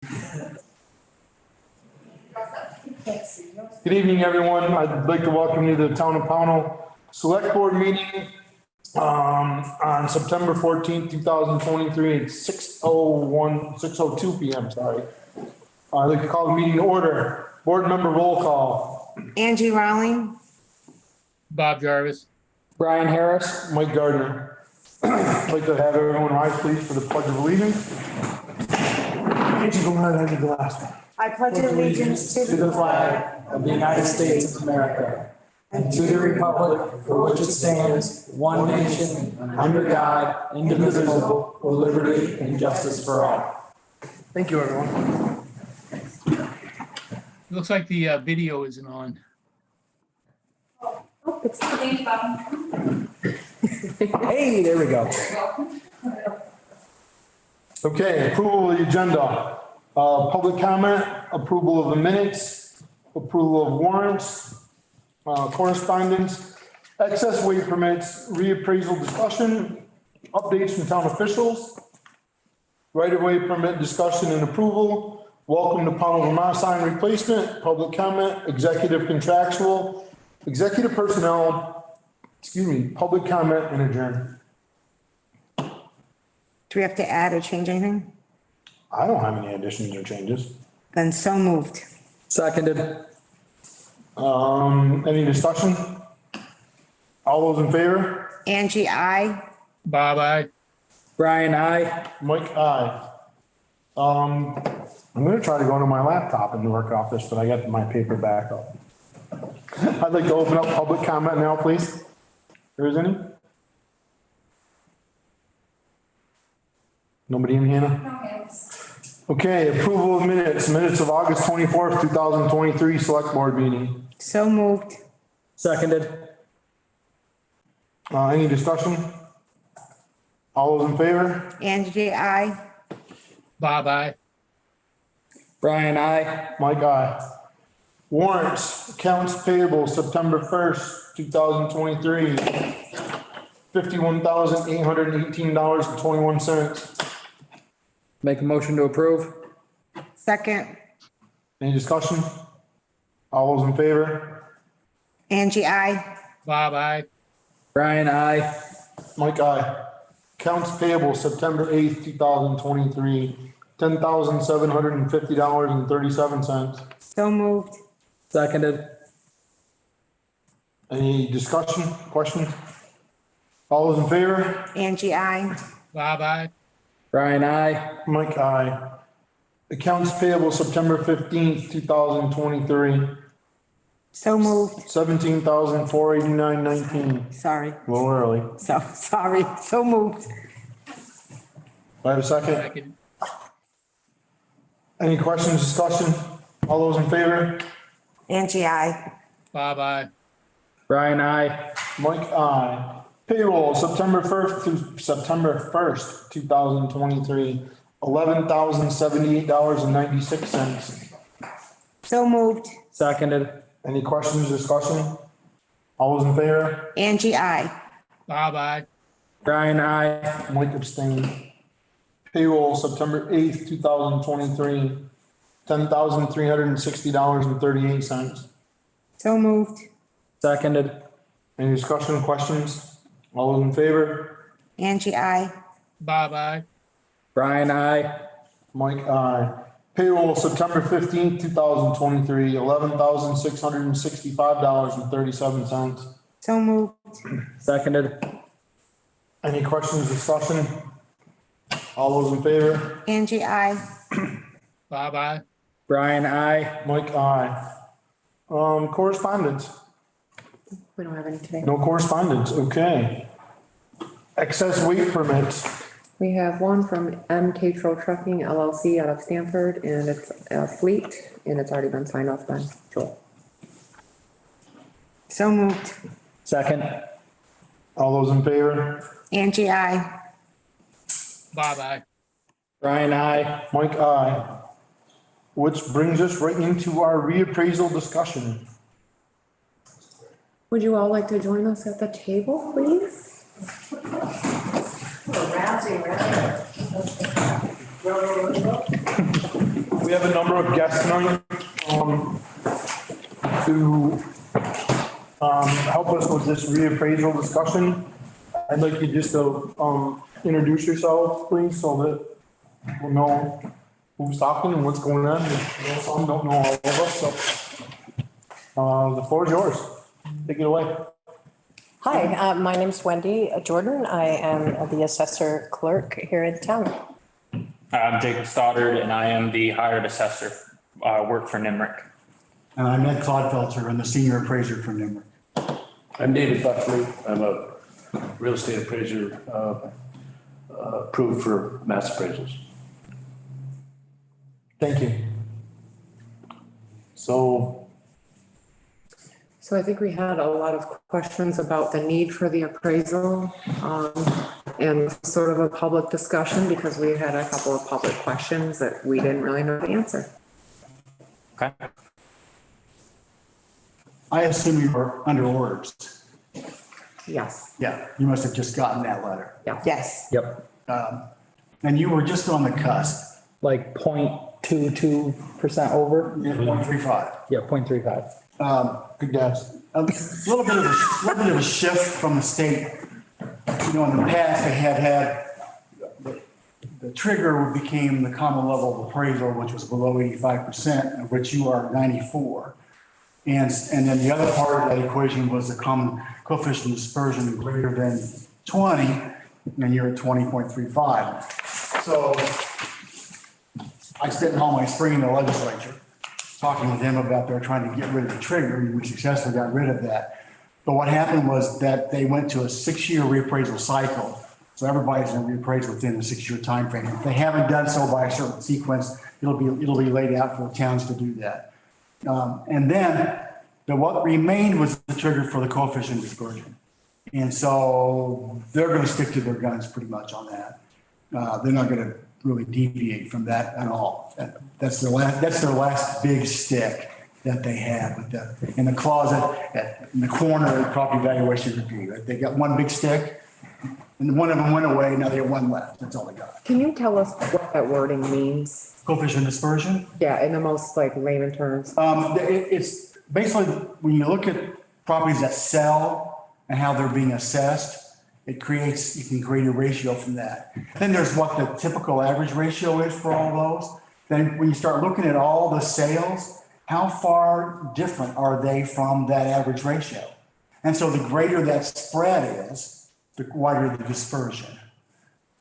Good evening, everyone. I'd like to welcome you to the Town of Pownell Selectboard Meeting on September 14th, 2023 at 6:02 PM, sorry. I'd like to call the meeting to order. Board member roll call. Angie Rowling, Bob Jarvis. Brian Harris. Mike Gardner. I'd like to have everyone rise, please, for the pledge of allegiance. Angie, go ahead, I did the last one. I pledge allegiance To the flag of the United States of America and to the republic for which it stands, one nation, under God, indivisible, with liberty and justice for all. Thank you, everyone. Looks like the video isn't on. Hey, there we go. Okay, approval of the agenda. Public comment, approval of the minutes, approval of warrants, correspondence, excess weight permits, reappraisal discussion, updates from town officials, right-of-way permit discussion and approval, welcome to Pownell, Vermont sign replacement, public comment, executive contractual, executive personnel, public comment and adjourn. Do we have to add or change anything? I don't have any additions or changes. Then so moved. Seconded. Any discussion? All those in favor? Angie, I. Bob, I. Brian, I. Mike, aye. I'm gonna try to go to my laptop and work off this, but I got my paper back up. I'd like to open up public comment now, please. There is any? Nobody in, Hannah? No hands. Okay, approval of minutes of August 24th, 2023, select board meeting. So moved. Seconded. Any discussion? All those in favor? Angie, I. Bob, I. Brian, I. Mike, aye. Warrants, accounts payable, September 1st, 2023. $51,818.21. Make a motion to approve. Second. Any discussion? All those in favor? Angie, I. Bob, I. Brian, I. Mike, aye. Accounts payable, September 8th, 2023. $10,750.37. So moved. Seconded. Any discussion, questions? All those in favor? Angie, I. Bob, I. Brian, I. Mike, aye. Accounts payable, September 15th, 2023. So moved. $17,489.19. Sorry. A little early. So, sorry. So moved. Do I have a second? Second. Any questions, discussion? All those in favor? Angie, I. Bob, I. Brian, I. Mike, aye. Payroll, September 1st to September 1st, 2023, $11,078.96. So moved. Seconded. Any questions, discussion? All those in favor? Angie, I. Bob, I. Brian, I. Mike abstained. Payroll, September 8th, 2023, $10,360.38. So moved. Seconded. Any discussion, questions? All those in favor? Angie, I. Bob, I. Brian, I. Mike, aye. Payroll, September 15th, 2023, $11,665.37. So moved. Seconded. Any questions, discussion? All those in favor? Angie, I. Bob, I. Brian, I. Mike, aye. Correspondence? We don't have any today. No correspondence, okay. Excess weight permits. We have one from MK Tro Trucking LLC out of Stanford, and it's a fleet, and it's already been signed off by Joel. So moved. Second. All those in favor? Angie, I. Bob, I. Brian, I. Mike, aye. Which brings us right into our reappraisal discussion. Would you all like to join us at the table, please? we have a number of guests tonight, to, help us with this reappraisal discussion. I'd like you just to, introduce yourself, please, so that we'll know who's talking and what's going on. Some don't know all of us, so. The floor is yours. Take it away. Hi, my name's Wendy Jordan. I am the assessor clerk here in town. I'm Jacob Stoddard, and I am the hired assessor, work for Nimerick. And I'm Ed Clodfelter, I'm the senior appraiser for Nimerick. I'm David Buckley. I'm a real estate appraiser, approved for mass appraisals. Thank you. So, So I think we had a lot of questions about the need for the appraisal, and sort of a public discussion because we had a couple of public questions that we didn't really know the answer. Okay. I assume you were under orders. Yes, Yeah, you must have just gotten that letter. Yes. Yep, And you were just on the cusp. like 0.22% over. 0.35. Yeah, 0.35. good guess. A little bit of a shift from the state. You know, in the past, they had the trigger became the common level of appraisal, which was below 85%, of which you are 94. And then the other part of that equation was the common coefficient of dispersion greater than 20, and you're at 20.35. So I spent all my spring in the legislature talking with them about they're trying to get rid of the trigger, and we successfully got rid of that. But what happened was that they went to a 6-year reappraisal cycle. So everybody's going to reappraise within a 6-year time frame. If they haven't done so by a certain sequence, it'll be laid out for towns to do that. And then what remained was the trigger for the coefficient of dispersion. And so they're going to stick to their guns pretty much on that. They're not going to really deviate from that at all. That's their last big stick that they have in the closet, in the corner of the property valuation review. They got one big stick and one of them went away. Now they have one left. That's all they got. can you tell us what that wording means? Coefficient of dispersion. Yeah, in the most like layman terms. It's basically when you look at properties that sell and how they're being assessed, you can create a ratio from that. Then there's what the typical average ratio is for all those. Then when you start looking at all the sales, how far different are they from that average ratio? And so the greater that spread is, the wider the dispersion.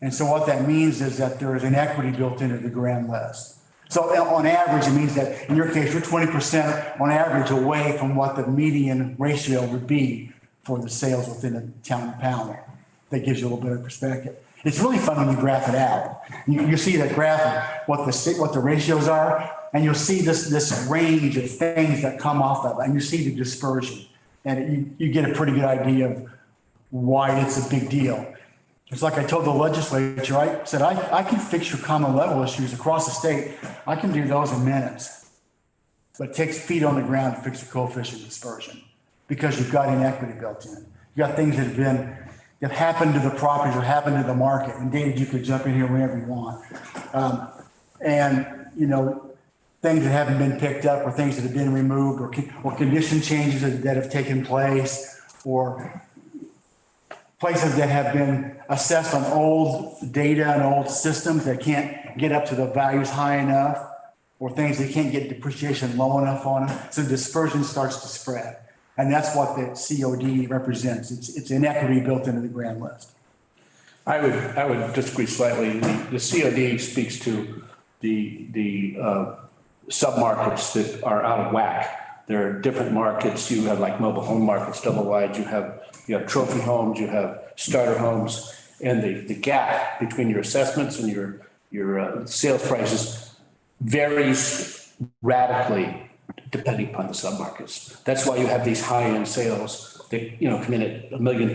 And so what that means is that there is an equity built into the grand list. So on average, it means that in your case, you're 20% on average away from what the median ratio would be for the sales within a town of Pownell. That gives you a little bit of perspective. It's really fun when you graph it out. You see that graph of what the ratios are, and you'll see this range of things that come off of it, and you see the dispersion. And you get a pretty good idea of why it's a big deal. It's like I told the legislature, I said, I can fix your common level issues across the state. I can do those in minutes. But it takes feet on the ground to fix the coefficient of dispersion because you've got inequity built in. You've got things that happened to the properties or happened to the market. And David, you could jump in here whenever you want. Things that haven't been picked up or things that have been removed or condition changes that have taken place or places that have been assessed on old data and old systems that can't get up to the values high enough or things that can't get depreciation low enough on them. So dispersion starts to spread. And that's what the COD represents. It's inequity built into the grand list. I would disagree slightly. The COD speaks to the submarkets that are out of whack. There are different markets. You have like mobile home markets, double wide. You have trophy homes. You have starter homes, and the gap between your assessments and your sales prices varies radically depending upon the submarkets. That's why you have these high-end sales that come in at $1.2 million,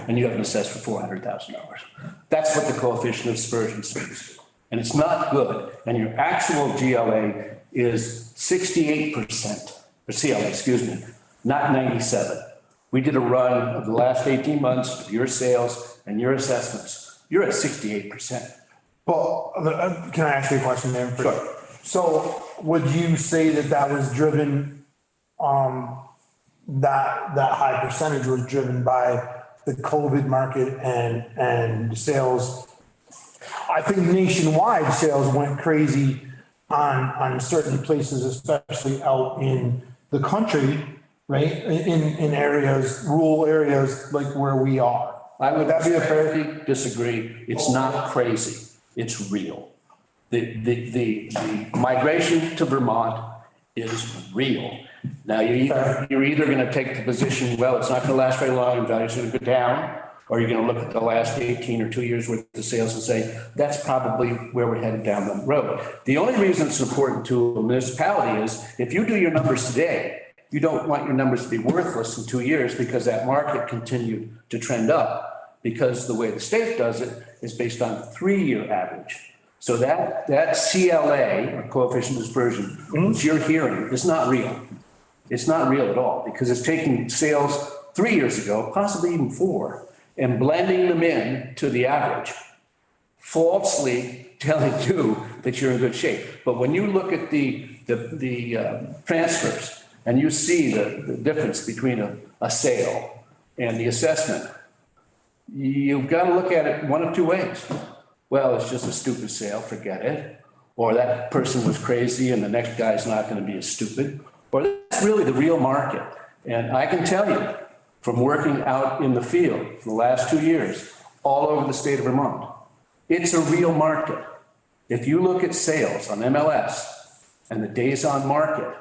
and you have an assessed for $400,000. That's what the coefficient of dispersion speaks to, and it's not good. And your actual GLA is 68%, or CLA, excuse me, not 97. We did a run of the last 18 months of your sales and your assessments. You're at 68%. Well, can I ask you a question there? Sure. So would you say that that was driven, that high percentage was driven by the COVID market and sales? I think nationwide sales went crazy on certain places, especially out in the country, right? In areas, rural areas like where we are. I would that be a fair? respectfully disagree. It's not crazy. It's real. The migration to Vermont is real. Now, you're either going to take the position, well, it's not going to last very long and values are going to go down, or you're going to look at the last 18 or 2 years worth of sales and say, that's probably where we're headed down the road. The only reason it's important to a municipality is if you do your numbers today, you don't want your numbers to be worthless in 2 years because that market continued to trend up, because the way the state does it is based on 3-year average. So that CLA, or coefficient of dispersion, which you're hearing, is not real. It's not real at all, because it's taking sales 3 years ago, possibly even 4, and blending them in to the average, falsely telling you that you're in good shape. But when you look at the transfers and you see the difference between a sale and the assessment, you've got to look at it one of two ways. Well, it's just a stupid sale, forget it. Or that person was crazy and the next guy's not going to be as stupid. Or that's really the real market. And I can tell you, from working out in the field for the last 2 years, all over the state of Vermont, it's a real market. If you look at sales on MLS and the days on market,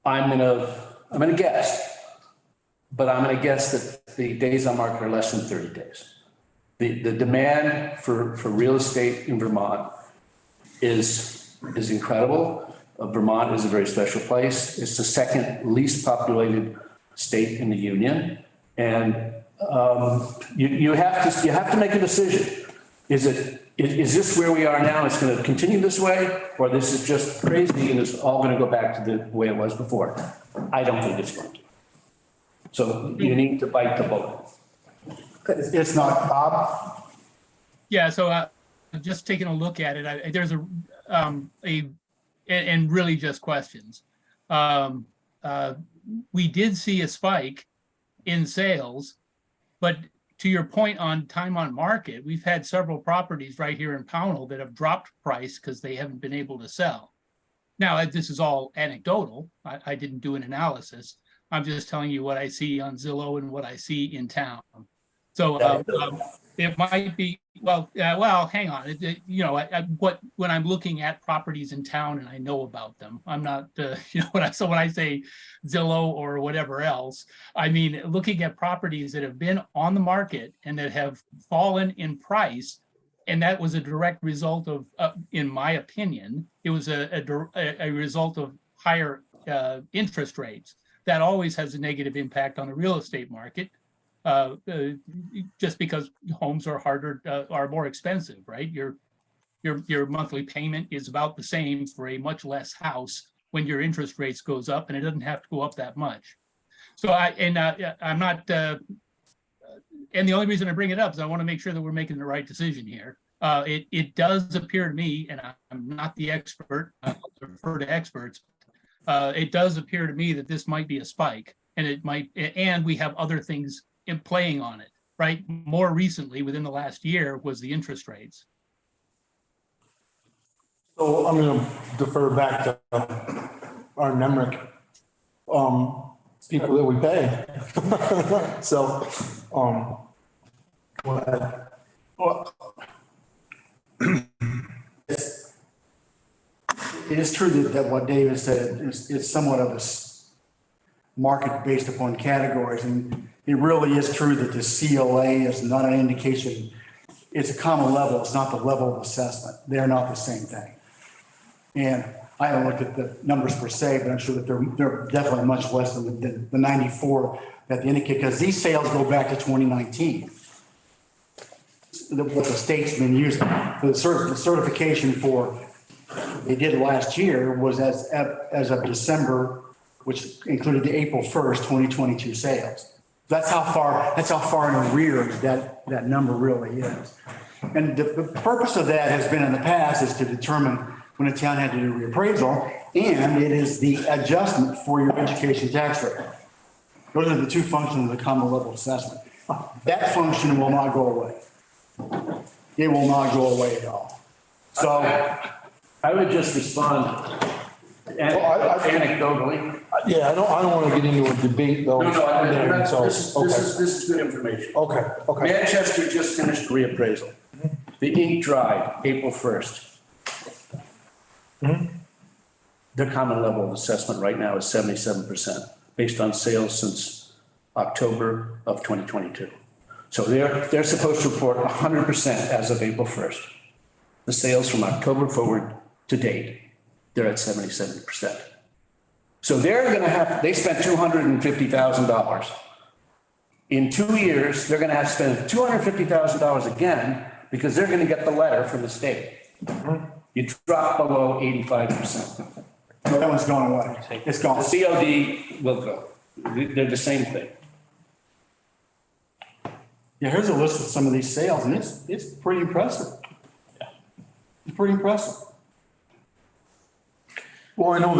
I'm gonna guess, but I'm gonna guess that the days on market are less than 30 days. The demand for real estate in Vermont is incredible. Vermont is a very special place. It's the second least populated state in the union. And you have to make a decision. Is this where we are now? It's going to continue this way, or this is just crazy and it's all going to go back to the way it was before? I don't think it's going to. So you need to bite the bullet. It's not, Bob. Yeah, so just taking a look at it, there's and really just questions. We did see a spike in sales, but to your point on time on market, we've had several properties right here in Pownell that have dropped price because they haven't been able to sell. Now, this is all anecdotal. I didn't do an analysis. I'm just telling you what I see on Zillow and what I see in town. So it might be, well, hang on. When I'm looking at properties in town and I know about them, I'm not, when I say Zillow or whatever else, I mean, looking at properties that have been on the market and that have fallen in price. And that was a direct result of, in my opinion, it was a result of higher interest rates. That always has a negative impact on the real estate market. Just because homes are more expensive, right? Your monthly payment is about the same for a much less house when your interest rates goes up, and it doesn't have to go up that much. So I'm not, and the only reason I bring it up is I want to make sure that we're making the right decision here. It does appear to me, and I'm not the expert, I refer to experts. It does appear to me that this might be a spike, and we have other things in playing on it, right? More recently, within the last year, was the interest rates. So I'm going to defer back to our NEMRIC people that we pay. So, go ahead. Well, it is true that what David said is somewhat of a market based upon categories, and it really is true that the CLA is not an indication. It's a common level. It's not the level of assessment. They're not the same thing. And I haven't looked at the numbers per se, but I'm sure that they're definitely much less than the 94 that they indicate, because these sales go back to 2019. What the state's been using. The certification for they did last year was as of December, which included the April 1st, 2022 sales. That's how far in arrears that number really is. And the purpose of that has been in the past is to determine when a town had to do reappraisal, and it is the adjustment for your education tax rate. Those are the two functions of the common level assessment. That function will not go away. It will not go away at all. So I would just respond anecdotally. Yeah, I don't want to get into a debate though. So, This is good information. okay. Manchester just finished reappraisal. The ink dried April 1st. Their common level of assessment right now is 77% based on sales since October of 2022. So they're supposed to report 100% as of April 1st. The sales from October forward to date, they're at 77%. So they're going to have, they spent $250,000. In 2 years, they're going to have to spend $250,000 again because they're going to get the letter from the state. You drop below 85%. that one's going away. It's gone. The COD will go. They're the same thing. Yeah, here's a list of some of these sales, and it's pretty impressive. It's pretty impressive. Well, I know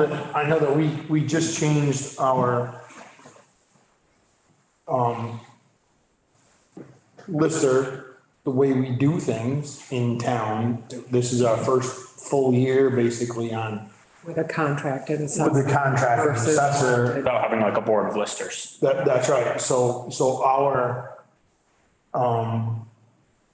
that we just changed our lister, the way we do things in town. This is our first full year basically on With a contracted with assessor. the contractor versus- assessor. Without having like a board of listers. That's right. So our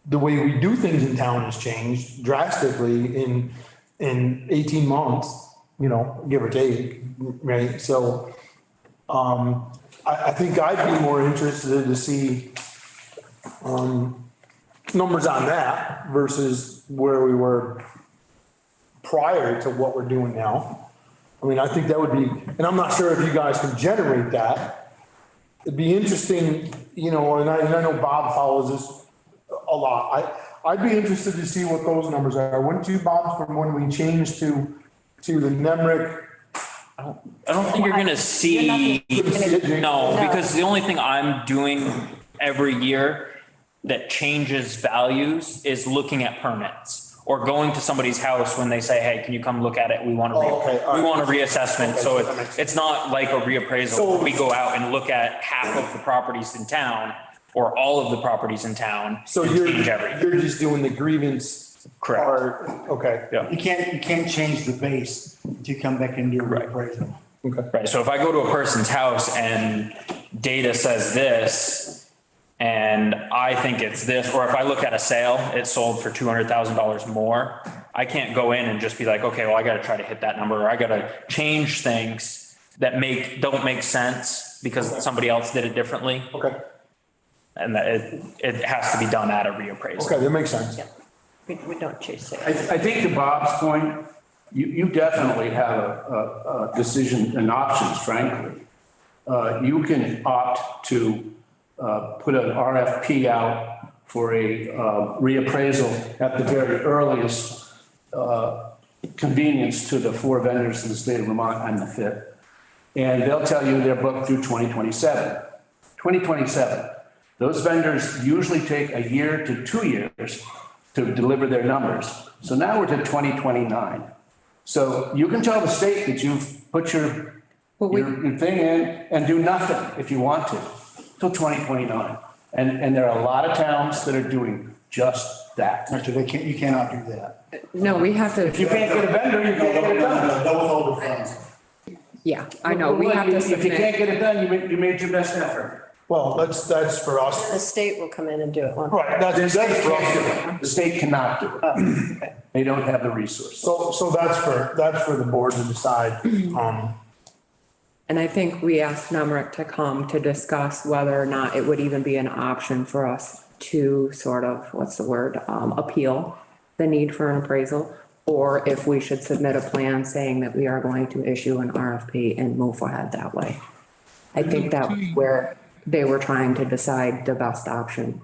the way we do things in town has changed drastically in 18 months, you know, give or take, right? So I think I'd be more interested to see numbers on that versus where we were prior to what we're doing now. I mean, I think that would be, and I'm not sure if you guys can generate that. It'd be interesting, you know, and I know Bob follows this a lot. I'd be interested to see what those numbers are. Wouldn't you, Bob, from when we changed to the NEMRIC? I don't think you're gonna see, no, because the only thing I'm doing every year that changes values is looking at permits or going to somebody's house when they say, hey, can you come look at it? We want a reassessment. So it's not like a reappraisal. We go out and look at half of the properties in town or all of the properties in town. So and change everything. you're just doing the grievance Correct. part. Okay. Yeah. You can't change the base to come back and do a reappraisal. Okay. Right. So if I go to a person's house and data says this, and I think it's this, or if I look at a sale, it sold for $200,000 more, I can't go in and just be like, okay, well, I got to try to hit that number, or I got to change things that don't make sense because somebody else did it differently. Okay. And that it has to be done at a reappraisal. Okay, that makes sense. Yeah. We don't chase sales. I think to Bob's point, you definitely have a decision and options, frankly. You can opt to put an RFP out for a reappraisal at the very earliest convenience to the 4 vendors in the state of Vermont on the 5th. And they'll tell you they're booked through 2027. 2027. Those vendors usually take a year to 2 years to deliver their numbers. So now we're to 2029. So you can tell the state that you've put your thing in and do nothing if you want to till 2029. And there are a lot of towns that are doing just that. Actually, you cannot do that. No, we have to. If you can't get a vendor, you can't get it done. Double hold the funds. Yeah, I know, we have to If you can't submit. get it done, you made your best effort. Well, that's for us. The state will come in and do it one. Right, that's for us. The state cannot do it. They don't have the resources. So that's for the board to decide. And I think we asked NEMRIC to come to discuss whether or not it would even be an option for us to sort of, appeal the need for an appraisal, or if we should submit a plan saying that we are going to issue an RFP and move ahead that way. I think that was where they were trying to decide the best option.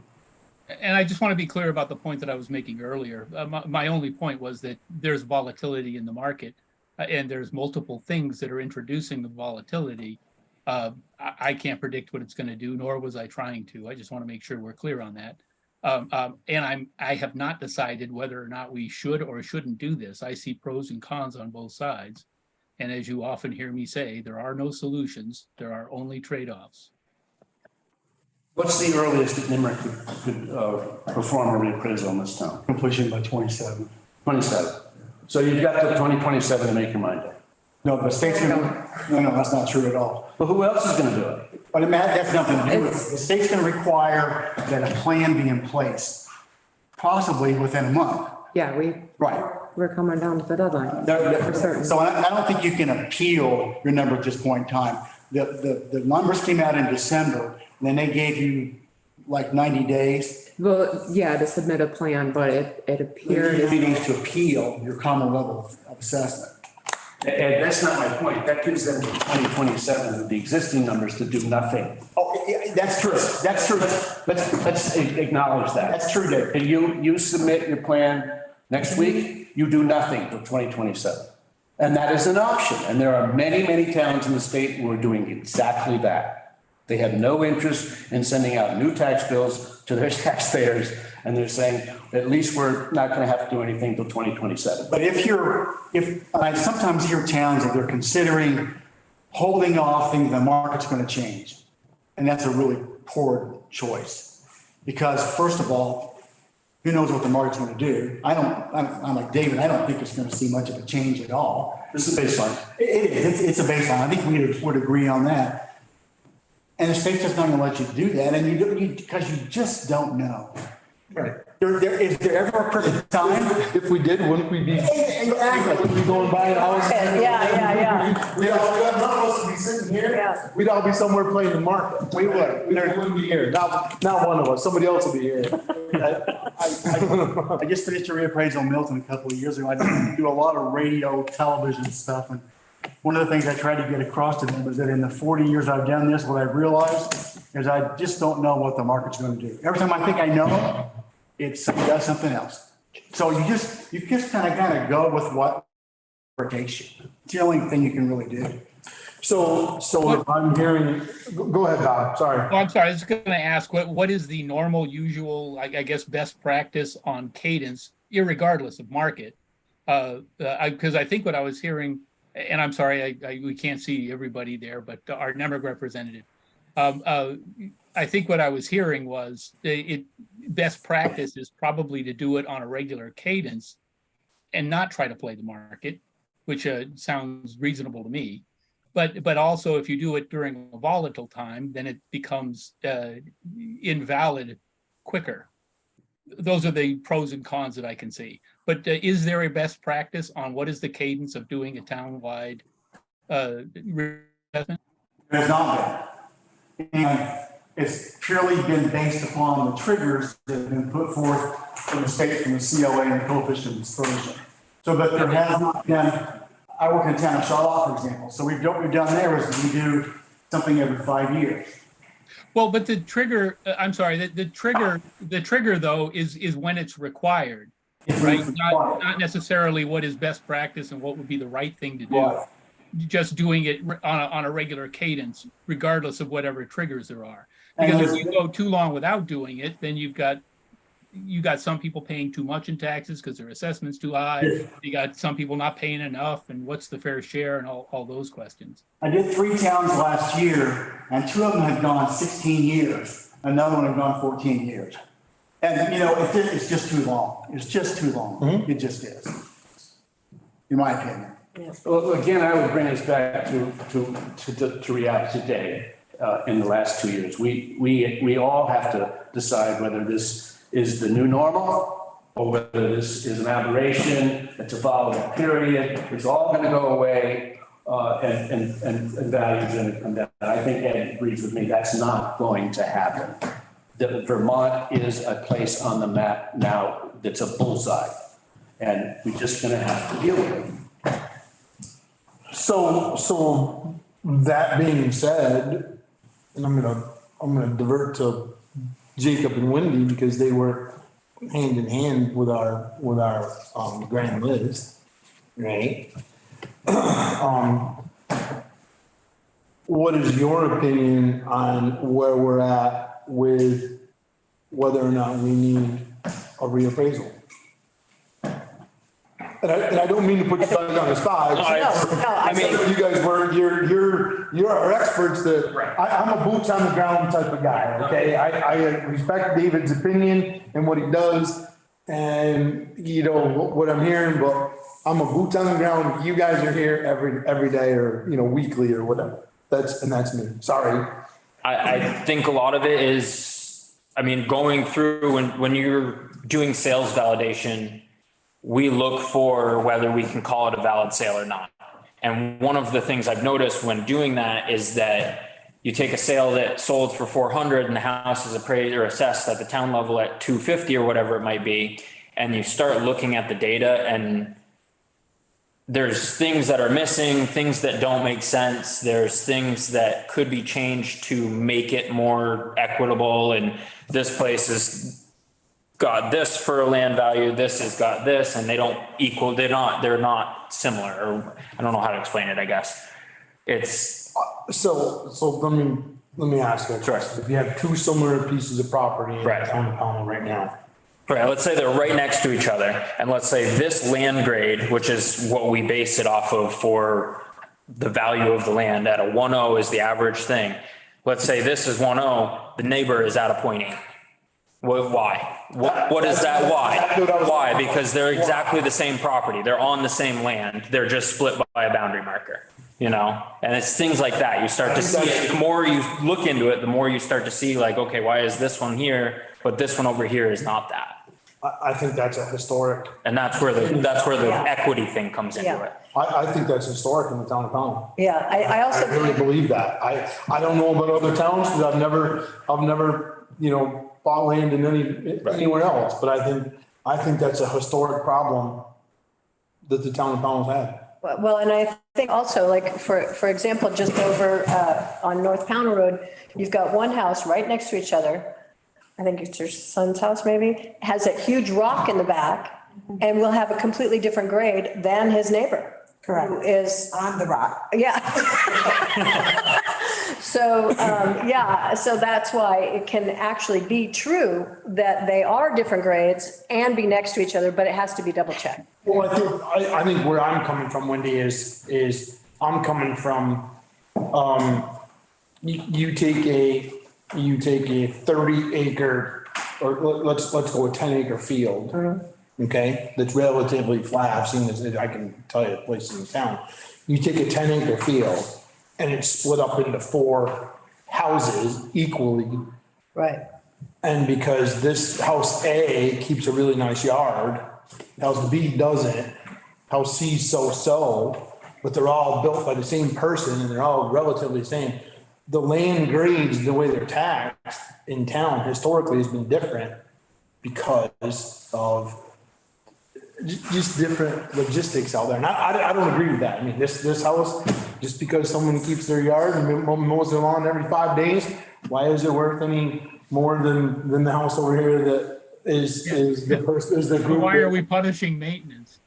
And I just want to be clear about the point that I was making earlier. My only point was that there's volatility in the market and there's multiple things that are introducing the volatility. I can't predict what it's going to do, nor was I trying to. I just want to make sure we're clear on that. And I have not decided whether or not we should or shouldn't do this. I see pros and cons on both sides. And as you often hear me say, there are no solutions, there are only trade-offs. What's the earliest that Limerick could perform a reappraisal in this town? Completion by 27. 27. So you've got till 2027 to make your mind up. No, the state's gonna, no, that's not true at all. But who else is going to do it? But it that's nothing to do with it. The state's gonna require that a plan be in place, possibly within a month. Yeah, Right. we're coming down to the deadline. For certain. So I don't think you can appeal your number at this point in time. The numbers came out in December, and then they gave you like 90 days. Well, yeah, to submit a plan, but it appeared. 90 days to appeal your common level of assessment. And that's not my point. That gives them to 2027 with the existing numbers to do nothing. Oh, yeah, that's true. That's true. Let's acknowledge that. That's true, Dave. And you submit your plan next week, you do nothing till 2027. And that is an option. And there are many, many towns in the state who are doing exactly that. They have no interest in sending out new tax bills to their taxpayers. And they're saying, at least we're not going to have to do anything till 2027. But I sometimes hear towns that they're considering holding off, thinking the market's going to change. And that's a really poor choice. Because first of all, who knows what the market's going to do? I'm like David, I don't think it's going to see much of a change at all. This is a baseline. It is, it's a baseline. I think we would agree on that. And the state's just not going to let you do that. And because you just don't know. Right. Is there ever a perfect time? If we did, wouldn't we be? Exactly. Wouldn't we go and buy a house? Yeah. We'd all, none of us would be sitting here. Yeah. We'd all be somewhere playing the market. We would. We wouldn't be here. Not one of us. Somebody else would be here. I just finished a reappraisal in Milton a couple of years ago. I do a lot of radio, television stuff. And one of the things I tried to get across to them was that in the 40 years I've done this, what I've realized is I just don't know what the market's going to do. Every time I think I know, it does something else. So you just kind of go with what rotation. It's the only thing you can really do. So if I'm hearing, go ahead, Bob, sorry. Oh, I'm sorry, I was going to ask, what is the normal, usual, I guess, best practice on cadence, irregardless of market? Because I think what I was hearing, and I'm sorry, we can't see everybody there, but our NEMRIC representative, I think what I was hearing was best practice is probably to do it on a regular cadence and not try to play the market, which sounds reasonable to me. But also if you do it during a volatile time, then it becomes invalid quicker. Those are the pros and cons that I can see. But is there a best practice on what is the cadence of doing a townwide assessment? There's not been. And it's purely been based upon the triggers that have been put forth from the state, from the COA and the coefficient of dispersion. So, but there has not been, I work in the town of Charlotte, for example. So what we've done there is we do something every 5 years. Well, but the trigger, I'm sorry, the trigger though is when it's required, right? Not necessarily what is best practice and what would be the right thing to do. Right. Just doing it on a regular cadence, regardless of whatever triggers there are. Because if you go too long without doing it, then you've got some people paying too much in taxes because their assessment's too high. Yeah. You got some people not paying enough, and what's the fair share, and all those questions. I did 3 towns last year, and 2 of them had gone 16 years. Another one had gone 14 years. And, it's just too long. It's just too long. Mm-hmm. It just is, in my opinion. Well, again, I would bring us back to reality today. In the last 2 years, we all have to decide whether this is the new normal or whether this is an aberration. It's a volatile period. It's all going to go away, and values going to come down. I think Ed agrees with me. That's not going to happen. Vermont is a place on the map now that's a bullseye, and we're just going to have to deal with it. So that being said, and I'm gonna divert to Jacob and Wendy because they were hand in hand with our grand list, right? What is your opinion on where we're at with whether or not we need a reappraisal. And I don't mean to put you guys on the spot. I mean, You guys were, you're our experts that, I'm a boots on the ground type of guy, okay? I respect David's opinion and what he does and, you know, what I'm hearing, but I'm a boots on the ground. You guys are here every day or, you know, weekly or whatever. That's me. Sorry. I think a lot of it is, I mean, going through when you're doing sales validation, we look for whether we can call it a valid sale or not. And one of the things I've noticed when doing that is that you take a sale that sold for 400 and the house is appraised or assessed at the town level at 250 or whatever it might be. And you start looking at the data and there's things that are missing, things that don't make sense. There's things that could be changed to make it more equitable. And this place has got this for land value, this has got this, and they don't equal, they're not similar, or I don't know how to explain it, I guess. It's. So let me ask you a question. If you have two similar pieces of property in the town of Pownell right now. Right, let's say they're right next to each other, and let's say this land grade, which is what we base it off of for the value of the land at a 1.0 is the average thing. Let's say this is 1.0, the neighbor is at a 0.8. Why? What is that? Why? Why? Because they're exactly the same property. They're on the same land. They're just split by a boundary marker, you know? And it's things like that. You start to see it. The more you look into it, the more you start to see like, okay, why is this one here, but this one over here is not that? I think that's a historic. And that's where the equity thing comes into it. I think that's historic in the town of Pownell. Yeah, I also. I really believe that. I don't know about other towns because I've never, you know, bought land in anywhere else, but I think that's a historic problem that the town of Pownell's had. Well, and I think also like, for example, just over on North Pownell Road, you've got one house right next to each other. I think it's your son's house maybe, has a huge rock in the back and will have a completely different grade than his neighbor. Correct. Who is On the rock. Yeah. So, so that's why it can actually be true that they are different grades and be next to each other, but it has to be double checked. Well, I think where I'm coming from, Wendy, is I'm coming from, you take a 30 acre, or let's go a 10 acre field. Okay, that's relatively flat. I've seen this, I can tell you places in town. You take a 10 acre field and it's split up into 4 houses equally. Right. And because this house A keeps a really nice yard, house B doesn't, house C so, but they're all built by the same person and they're all relatively the same. The land grades, the way they're taxed in town historically has been different because of just different logistics out there. And I don't agree with that. I mean, this house, just because someone keeps their yard and mows their lawn every 5 days, why is it worth any more than the house over here that is the person, is the group? Why are we punishing maintenance?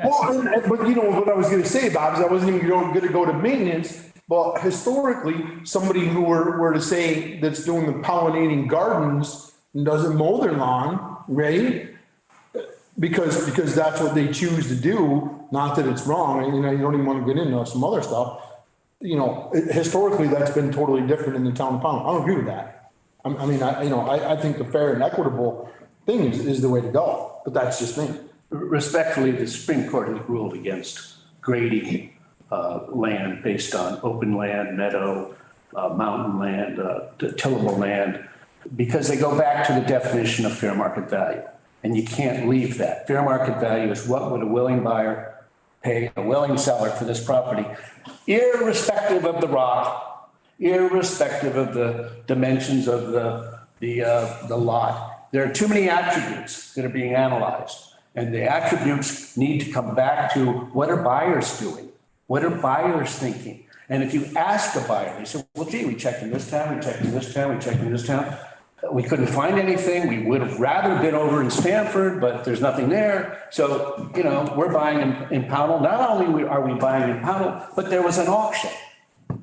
Well, but you know what I was gonna say, Bob, is I wasn't even gonna go to maintenance, but historically, somebody who were to say that's doing the pollinating gardens and doesn't mow their lawn, right? Because that's what they choose to do, not that it's wrong, and you know, you don't even want to get into some other stuff. You know, historically, that's been totally different in the town of Pownell. I don't agree with that. I think the fair and equitable thing is the way to go, but that's just me. Respectfully, the Supreme Court has ruled against grading land based on open land, meadow, mountain land, tillable land, because they go back to the definition of fair market value. And you can't leave that. Fair market value is what would a willing buyer pay a willing seller for this property, irrespective of the rock, irrespective of the dimensions of the lot. There are too many attributes that are being analyzed, and the attributes need to come back to what are buyers doing? What are buyers thinking? And if you ask a buyer, they say, well, gee, we checked in this town, we checked in this town, we checked in this town. We couldn't find anything. We would have rather been over in Stamford, but there's nothing there. So, you know, we're buying in Pownell. Not only are we buying in Pownell, but there was an auction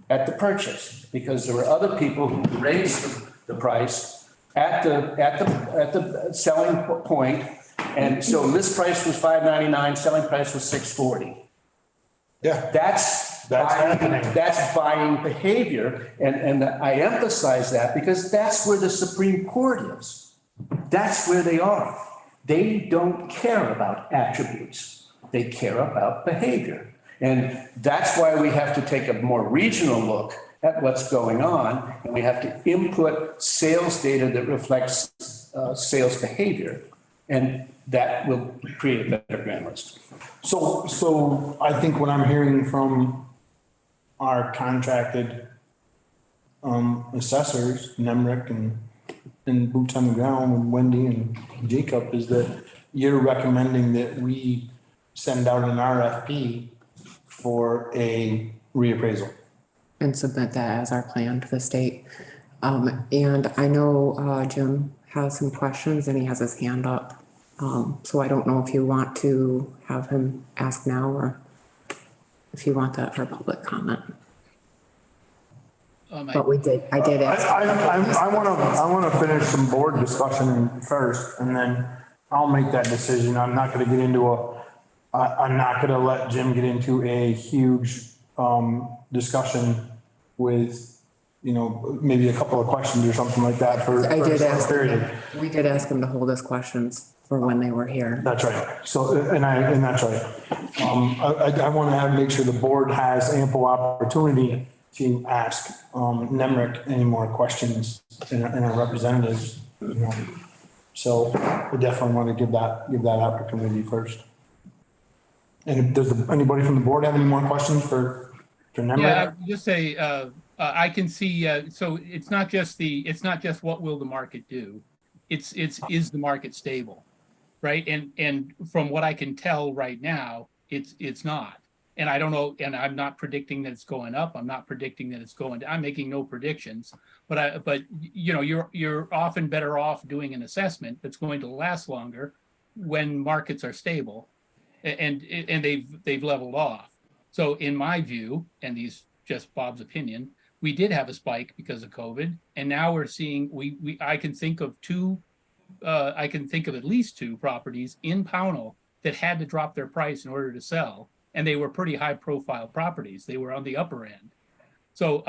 at the purchase because there were other people who raised the price at the selling point. And so list price was $5.99, selling price was $6.40. Yeah. That's happening. That's buying behavior. And I emphasize that because that's where the Supreme Court is. That's where they are. They don't care about attributes. They care about behavior. And that's why we have to take a more regional look at what's going on. And we have to input sales data that reflects sales behavior. And that will create a better grand list. So I think what I'm hearing from our contracted assessors, Nemrick and Boots on the Ground, and Wendy and Jacob, is that you're recommending that we send out an RFP for a reappraisal. And submit that as our plan to the state. And I know Jim has some questions and he has his hand up. So I don't know if you want to have him ask now or if you want that for public comment. But I did ask. I want to finish some board discussion first, and then I'll make that decision. I'm not going to get into I'm not going to let Jim get into a huge discussion with, maybe a couple of questions or something like that for. I did ask period. him, we did ask him to hold his questions for when they were here. That's right. So, and that's right. I want to make sure the board has ample opportunity to ask Nemrick any more questions and our representatives. So I definitely want to give that opportunity first. And does anybody from the board have any more questions for Nemrick? Yeah, I would just say, I can see, so it's not just what will the market do? Is the market stable, right? And from what I can tell right now, it's not. And I don't know, and I'm not predicting that it's going up. I'm not predicting that it's going down. I'm making no predictions, but you're often better off doing an assessment that's going to last longer when markets are stable and they've leveled off. So in my view, and these just Bob's opinion, we did have a spike because of COVID, and now we're seeing I can think of at least two properties in Pownell that had to drop their price in order to sell, and they were pretty high profile properties. They were on the upper end. So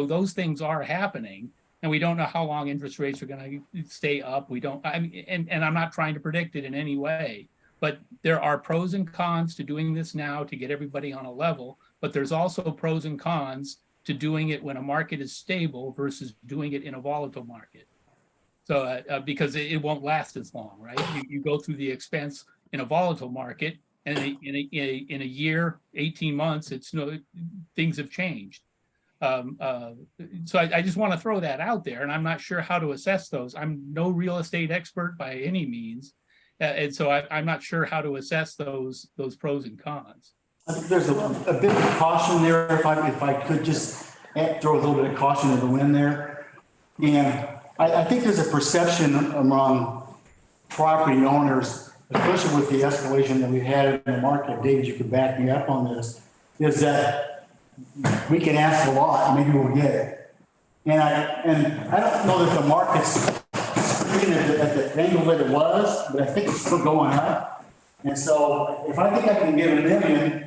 those things are happening, and we don't know how long interest rates are going to stay up. And I'm not trying to predict it in any way, but there are pros and cons to doing this now to get everybody on a level, but there's also pros and cons to doing it when a market is stable versus doing it in a volatile market. So because it won't last as long, right? You go through the expense in a volatile market, and in a year, 18 months, things have changed. So I just want to throw that out there, and I'm not sure how to assess those. I'm no real estate expert by any means, and so I'm not sure how to assess those pros and cons. I think there's a bit of caution there, if I could just throw a little bit of caution to the wind there. And I think there's a perception among property owners, especially with the escalation that we've had in the market, David, you could back me up on this, is that we can ask a lot and maybe we'll get it. And I don't know that the market's speaking at the angle that it was, but I think it's still going up. And so if I think I can get $1 million,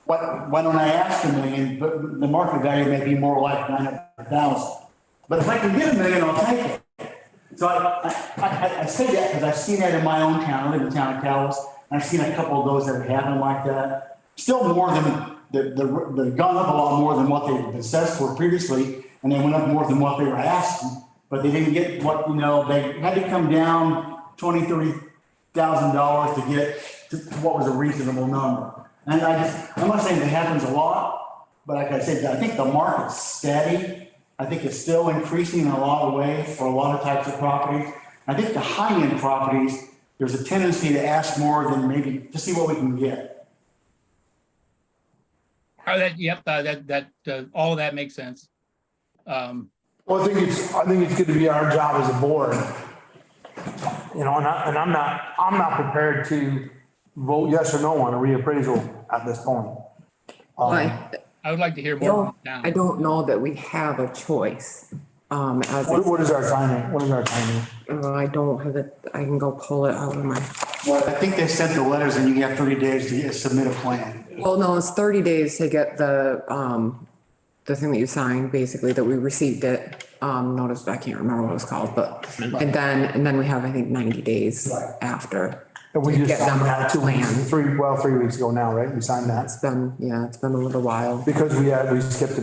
why don't I ask $1 million? But the market value may be more like 900,000. But if I can get $1 million, I'll take it. So I say that because I've seen that in my own town. I live in the town of Calais, and I've seen a couple of those that have happened like that. Still more than they've gone up a lot more than what they've been assessed for previously, and they went up more than what they were asking. But they didn't get what, they had to come down $20,000, $30,000 to get to what was a reasonable number. And I'm not saying that happens a lot, but like I said, I think the market's steady. I think it's still increasing in a lot of ways for a lot of types of properties. I think the high-end properties, there's a tendency to ask more than maybe to see what we can get. All of that makes sense. Well, I think it's good to be our job as a board. And I'm not prepared to vote yes or no on a reappraisal at this point. I would like to hear more. I don't know that we have a choice. as, What is our timing? What is our timing? I don't have it, I can go pull it out of my, Well, I think they sent the letters and you have 30 days to submit a plan. well, no, it's 30 days to get the thing that you signed, basically, that we received it, notice, I can't remember what it was called, but, and then we have, I think, 90 days after. And we to just get them signed that a plan. 3 weeks ago now, right? We signed that It's been a little while. because we skipped,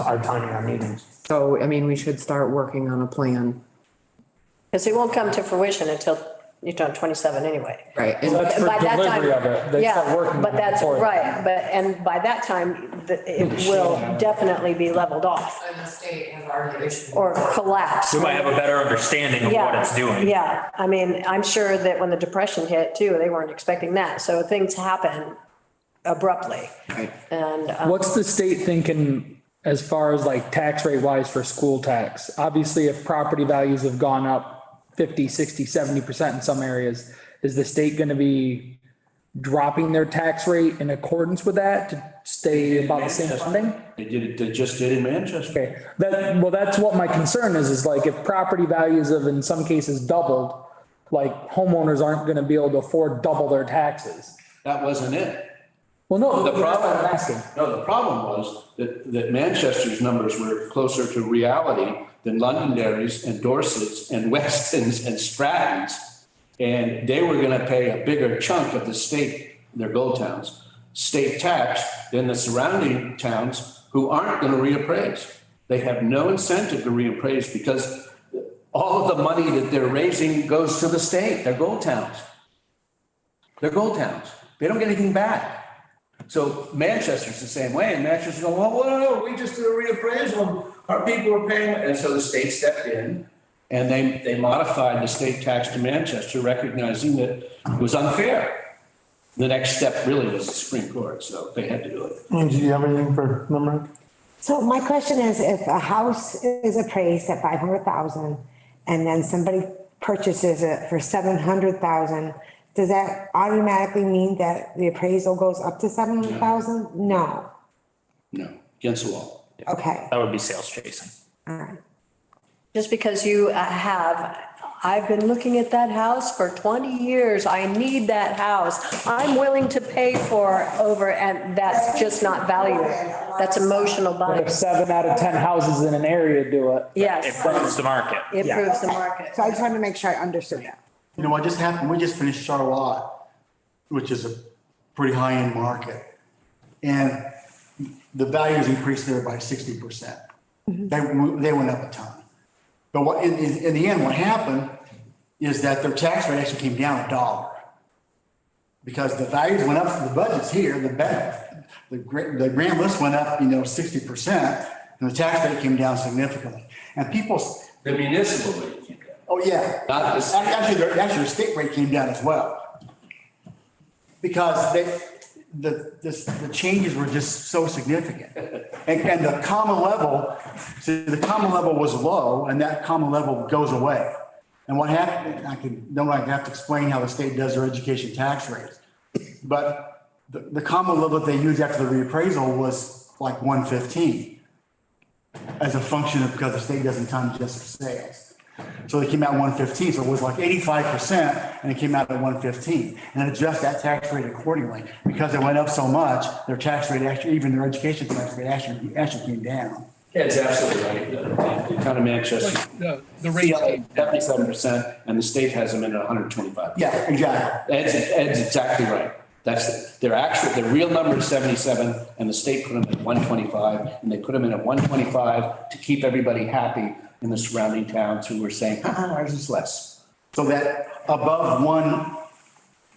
our timing on meetings. So, I mean, we should start working on a plan, Because it won't come to fruition until you're done 27 anyway. right? Well, that's for By that time- delivery of it. They start Yeah, working but on it that's right, before. and by that time, it will definitely be leveled off And the state has already issued. or collapsed. We might have a better understanding of what it's doing. Yeah, I mean, I'm sure that when the depression hit too, they weren't expecting that, so things happen abruptly. Right. And, What's the state thinking as far as like tax rate wise for school tax? Obviously, if property values have gone up 50, 60, 70% in some areas, is the state going to be dropping their tax rate in accordance with that to stay about the same funding? They just did in Manchester. Okay, that's what my concern is like if property values have in some cases doubled, like homeowners aren't going to be able to afford double their taxes. That wasn't it. Well, no, The that's what problem, I'm asking. no, the problem was that Manchester's numbers were closer to reality than Londonderry's and Dorset's and Weston's and Stratton's. And they were gonna pay a bigger chunk of the state, their gold towns, state tax than the surrounding towns who aren't gonna reappraise. They have no incentive to reappraise because all of the money that they're raising goes to the state, they're gold towns. They're gold towns. They don't get anything back. So Manchester's the same way, and Manchester's going, well, no, we just did a reappraisal, our people were paying, and so the state stepped in, and they modified the state tax to Manchester, recognizing that it was unfair. The next step really was the Supreme Court, so they had to do it. Angie, do you have anything for Limerick? So my question is, if a house is appraised at 500,000 and then somebody purchases it for 700,000, does that automatically mean that the appraisal goes up to 700,000? No. No, against the law. Okay, That would be sales chasing. all right. just because you I've been looking at that house for 20 years, I need that house, I'm willing to pay for over, and that's just not value. That's emotional But buying. if 7 out of 10 houses in an area do it. It Yes, proves the market. it proves the market. So I just wanted to make sure I understood that. You know what just happened? We just finished Charlotte, which is a pretty high-end market. And the values increased there by 60%. They went up a ton. But what, in the end, what happened is that their tax rate actually came down $1. Because the values went up, the budget's here, the grand list went up, 60%, and the tax rate came down significantly. And people, The municipal rate came down. oh, yeah. Not the state. Actually, the state rate came down as well. Because the changes were just so significant. And the common level, the common level was low, and that common level goes away. And what happened, I have to explain how the state does their education tax rates. But the common level that they used after the reappraisal was like 115 as a function of, because the state doesn't time just for sales. So they came out 115, so it was like 85%, and it came out at 115. And adjust that tax rate accordingly. Because it went up so much, their tax rate actually, even their education tax rate actually came down. Yeah, it's absolutely right. The town of Manchester. Like the rate. 77%, and the state has them in at 125. Yeah, exactly. Ed's exactly right. That's their real number is 77, and the state put them at 125, and they put them in at 125 to keep everybody happy in the surrounding towns who were saying, ours is less. So that above one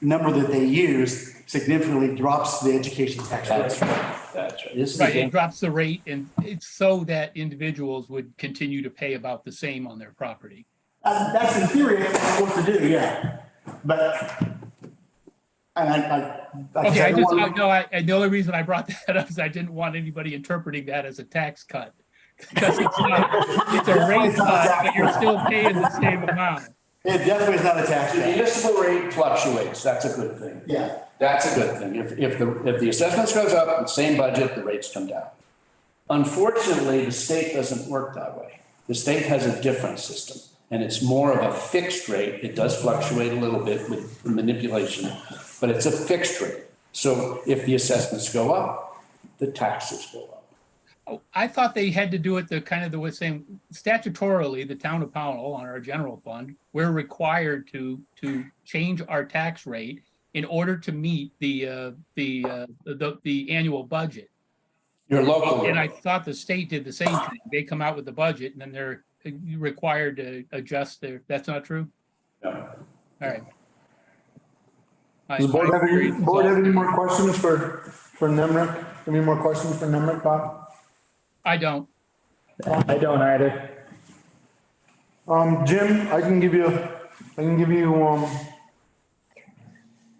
number that they use significantly drops the education tax rate. That's right. That's right. This is Right, again- it drops the rate, and it's so that individuals would continue to pay about the same on their property. That's in theory what to do, yeah. But, and I Okay, don't want to. the only reason I brought that up is I didn't want anybody interpreting that as a tax cut. Because it's not, it's a rate cut, but you're still paying the same amount. It definitely is not a tax The rate. municipal rate fluctuates. That's a good thing. Yeah. That's a good thing. If the assessments goes up, the same budget, the rates come down. Unfortunately, the state doesn't work that way. The state has a different system, and it's more of a fixed rate. It does fluctuate a little bit with manipulation, but it's a fixed rate. So if the assessments go up, the taxes go up. Oh, I thought they had to do it the same statutorily, the town of Pownell on our general fund, we're required to change our tax rate in order to meet the annual budget. Your local And I rate. thought the state did the same thing. They come out with the budget and then they're required to adjust that's not true? No. All right. Does the board have any more questions for Nemrick? Any more questions for Nemrick, Bob? I don't. I don't either. Jim, I can give you,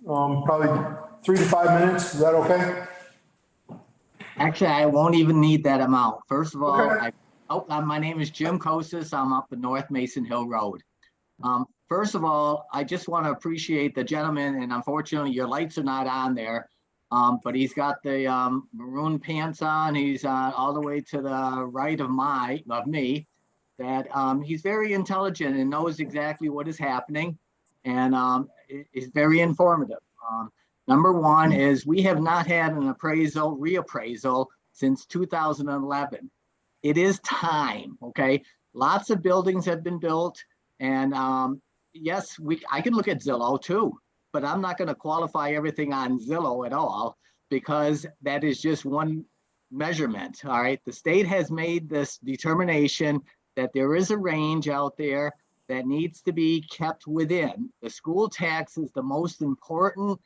probably 3 to 5 minutes. Is that okay? Actually, I won't even need that amount. First of all, Okay. my name is Jim Kosis. I'm up in North Mason Hill Road. First of all, I just want to appreciate the gentleman, and unfortunately, your lights are not on there. But he's got the maroon pants on. He's all the way to the right of me. That he's very intelligent and knows exactly what is happening, and is very informative. Number one is we have not had an reappraisal since 2011. It is time, okay? Lots of buildings have been built, and yes, I can look at Zillow too, but I'm not gonna qualify everything on Zillow at all because that is just one measurement, all right? The state has made this determination that there is a range out there that needs to be kept within. The school tax is the most important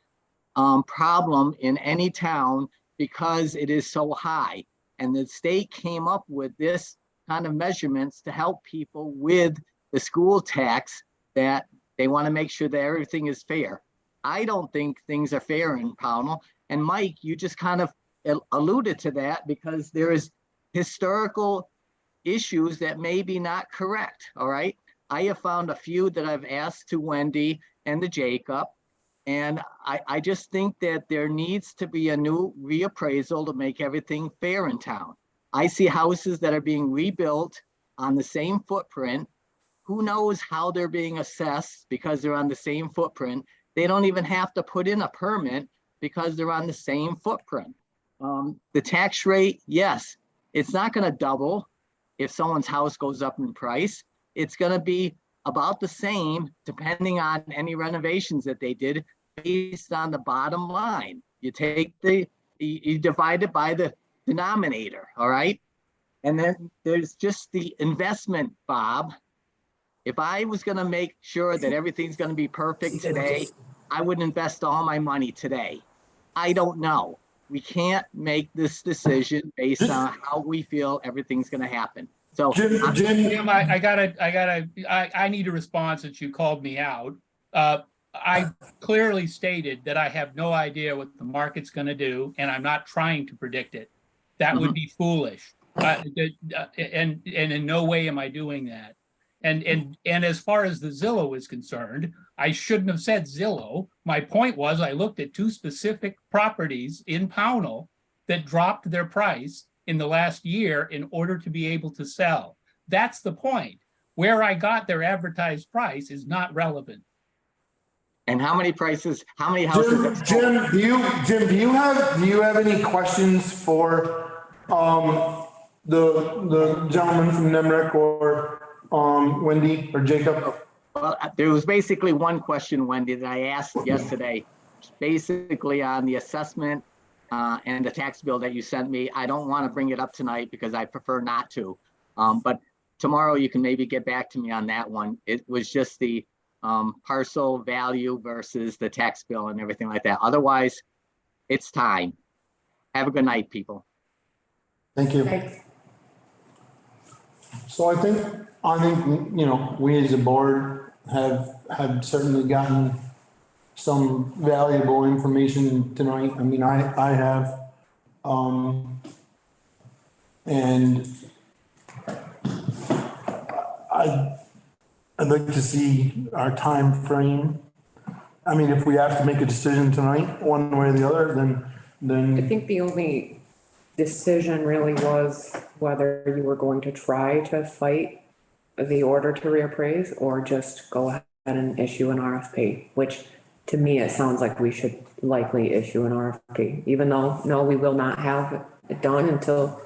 problem in any town because it is so high. And the state came up with this kind of measurements to help people with the school tax, that they want to make sure that everything is fair. I don't think things are fair in Pownell. And Mike, you just kind of alluded to that because there is historical issues that may be not correct, all right? I have found a few that I've asked to Wendy and to Jacob, and I just think that there needs to be a new reappraisal to make everything fair in town. I see houses that are being rebuilt on the same footprint. Who knows how they're being assessed because they're on the same footprint. They don't even have to put in a permit because they're on the same footprint. The tax rate, yes, it's not going to double if someone's house goes up in price. It's going to be about the same depending on any renovations that they did based on the bottom line. You take you divide it by the denominator, all right? And then there's just the investment, Bob. If I was going to make sure that everything's going to be perfect today, I would invest all my money today. I don't know. We can't make this decision based on how we feel everything's going to happen. So Jim, I need a response since you called me out. I clearly stated that I have no idea what the market's going to do, and I'm not trying to predict it. That would be foolish. And in no way am I doing that. And as far as the Zillow is concerned, I shouldn't have said Zillow. My point was I looked at two specific properties in Pownell that dropped their price in the last year in order to be able to sell. That's the point. Where I got their advertised price is not relevant. And how many houses? Jim, do you have any questions for the gentleman from Nemrick or Wendy or Jacob? Well, there was basically one question, Wendy, that I asked yesterday, basically on the assessment and the tax bill that you sent me. I don't want to bring it up tonight because I prefer not to. But tomorrow you can maybe get back to me on that one. It was just the parcel value versus the tax bill and everything like that. Otherwise, it's time. Have a good night, people. Thank you. Thanks. So I think, we as a board have certainly gotten some valuable information tonight. I mean, I have, and I'd like to see our time frame. I mean, if we have to make a decision tonight, one way or the other, I then think the only decision really was whether you were going to try to fight the order to reappraise or just go ahead and issue an RFP, which to me, it sounds like we should likely issue an RFP, even though, no, we will not have it done until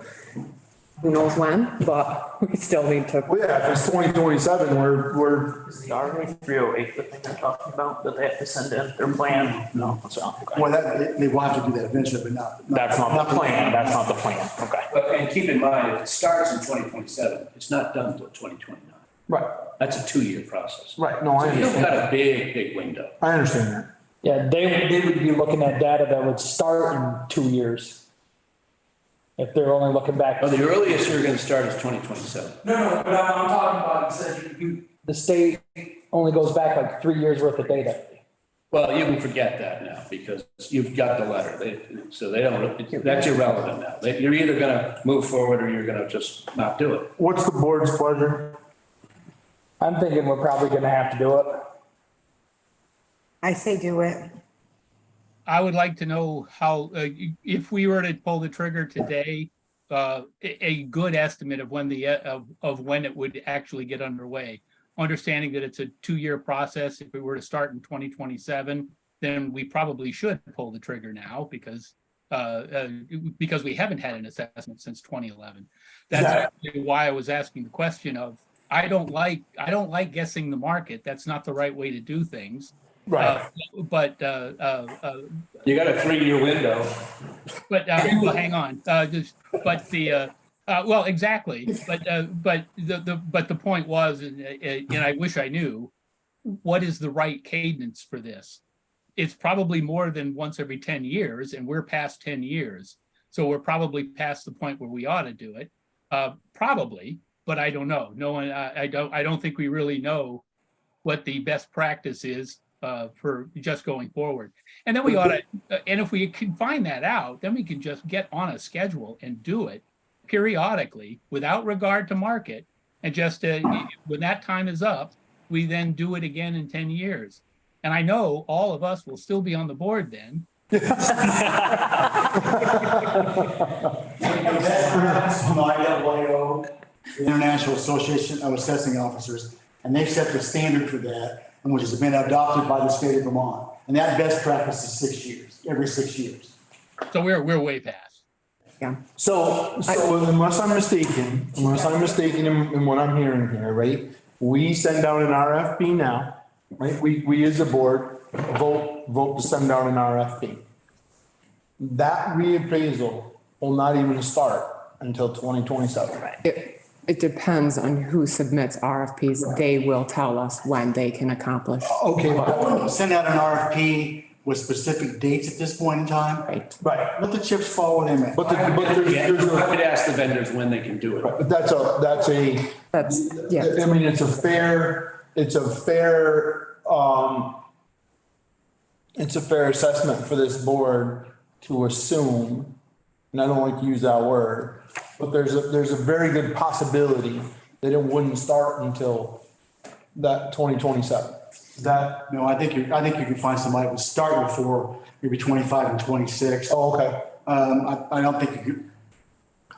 who knows when, but we still need to. Well, yeah, if it's 2027, we're, Is the RA 308 the thing they're talking about, that they have to send in their plan? No, that's not, okay. Well, they will have to do that eventually, but not. That's not the plan, that's not the plan, okay. But, and keep in mind, if it starts in 2027, it's not done until 2029. right, That's a 2-year process. right. No, I So you've understand. got a big window. I understand that. Yeah, they would be looking at data that would start in 2 years. If they're only looking back. Well, the earliest you're gonna start is 2027. No, but I'm talking about, it says the state only goes back like 3 years worth of data. Well, you can forget that now because you've got the letter. So they don't, that's irrelevant now. You're either gonna move forward or you're gonna just not do it. What's the board's pleasure? I'm thinking we're probably gonna have to do it. I say do it. I would like to know how, if we were to pull the trigger today, a good estimate of when of when it would actually get underway. Understanding that it's a 2-year process. If we were to start in 2027, then we probably should pull the trigger now because we haven't had an assessment since 2011. That's actually why I was asking the question of, I don't like guessing the market. That's not the right way to do things. Right. But You got a 3-year window. well, hang on, well, exactly, but the point was, and I wish I knew, what is the right cadence for this? It's probably more than once every 10 years, and we're past 10 years. So we're probably past the point where we ought to do it, probably, but I don't know. No one, I don't think we really know what the best practice is for just going forward. And then we ought to, and if we can find that out, then we can just get on a schedule and do it periodically without regard to market. And just when that time is up, we then do it again in 10 years. And I know all of us will still be on the board then. International Association of Assessing Officers, and they set the standard for that, and which has been adopted by the state of Vermont. And that best practice is 6 years, every 6 years. So we're way past. Yeah. So unless I'm mistaken in what I'm hearing here, right? We send out an RFP now, right? We as a board vote to send out an RFP. That reappraisal will not even start until 2027. It depends on who submits RFPs. They will tell us when they can accomplish. Okay, well, send out an RFP with specific dates at this point in time. Right. Right. Let the chips fall where they may. But I there's would ask the vendors when they can do it. but that's a, Yeah. I mean, it's a fair assessment for this board to assume, and I don't like to use that word, but there's a very good possibility that it wouldn't start until that 2027. That, No, I think you can find somebody that would start before maybe 25 and 26. oh, okay. I don't think you could.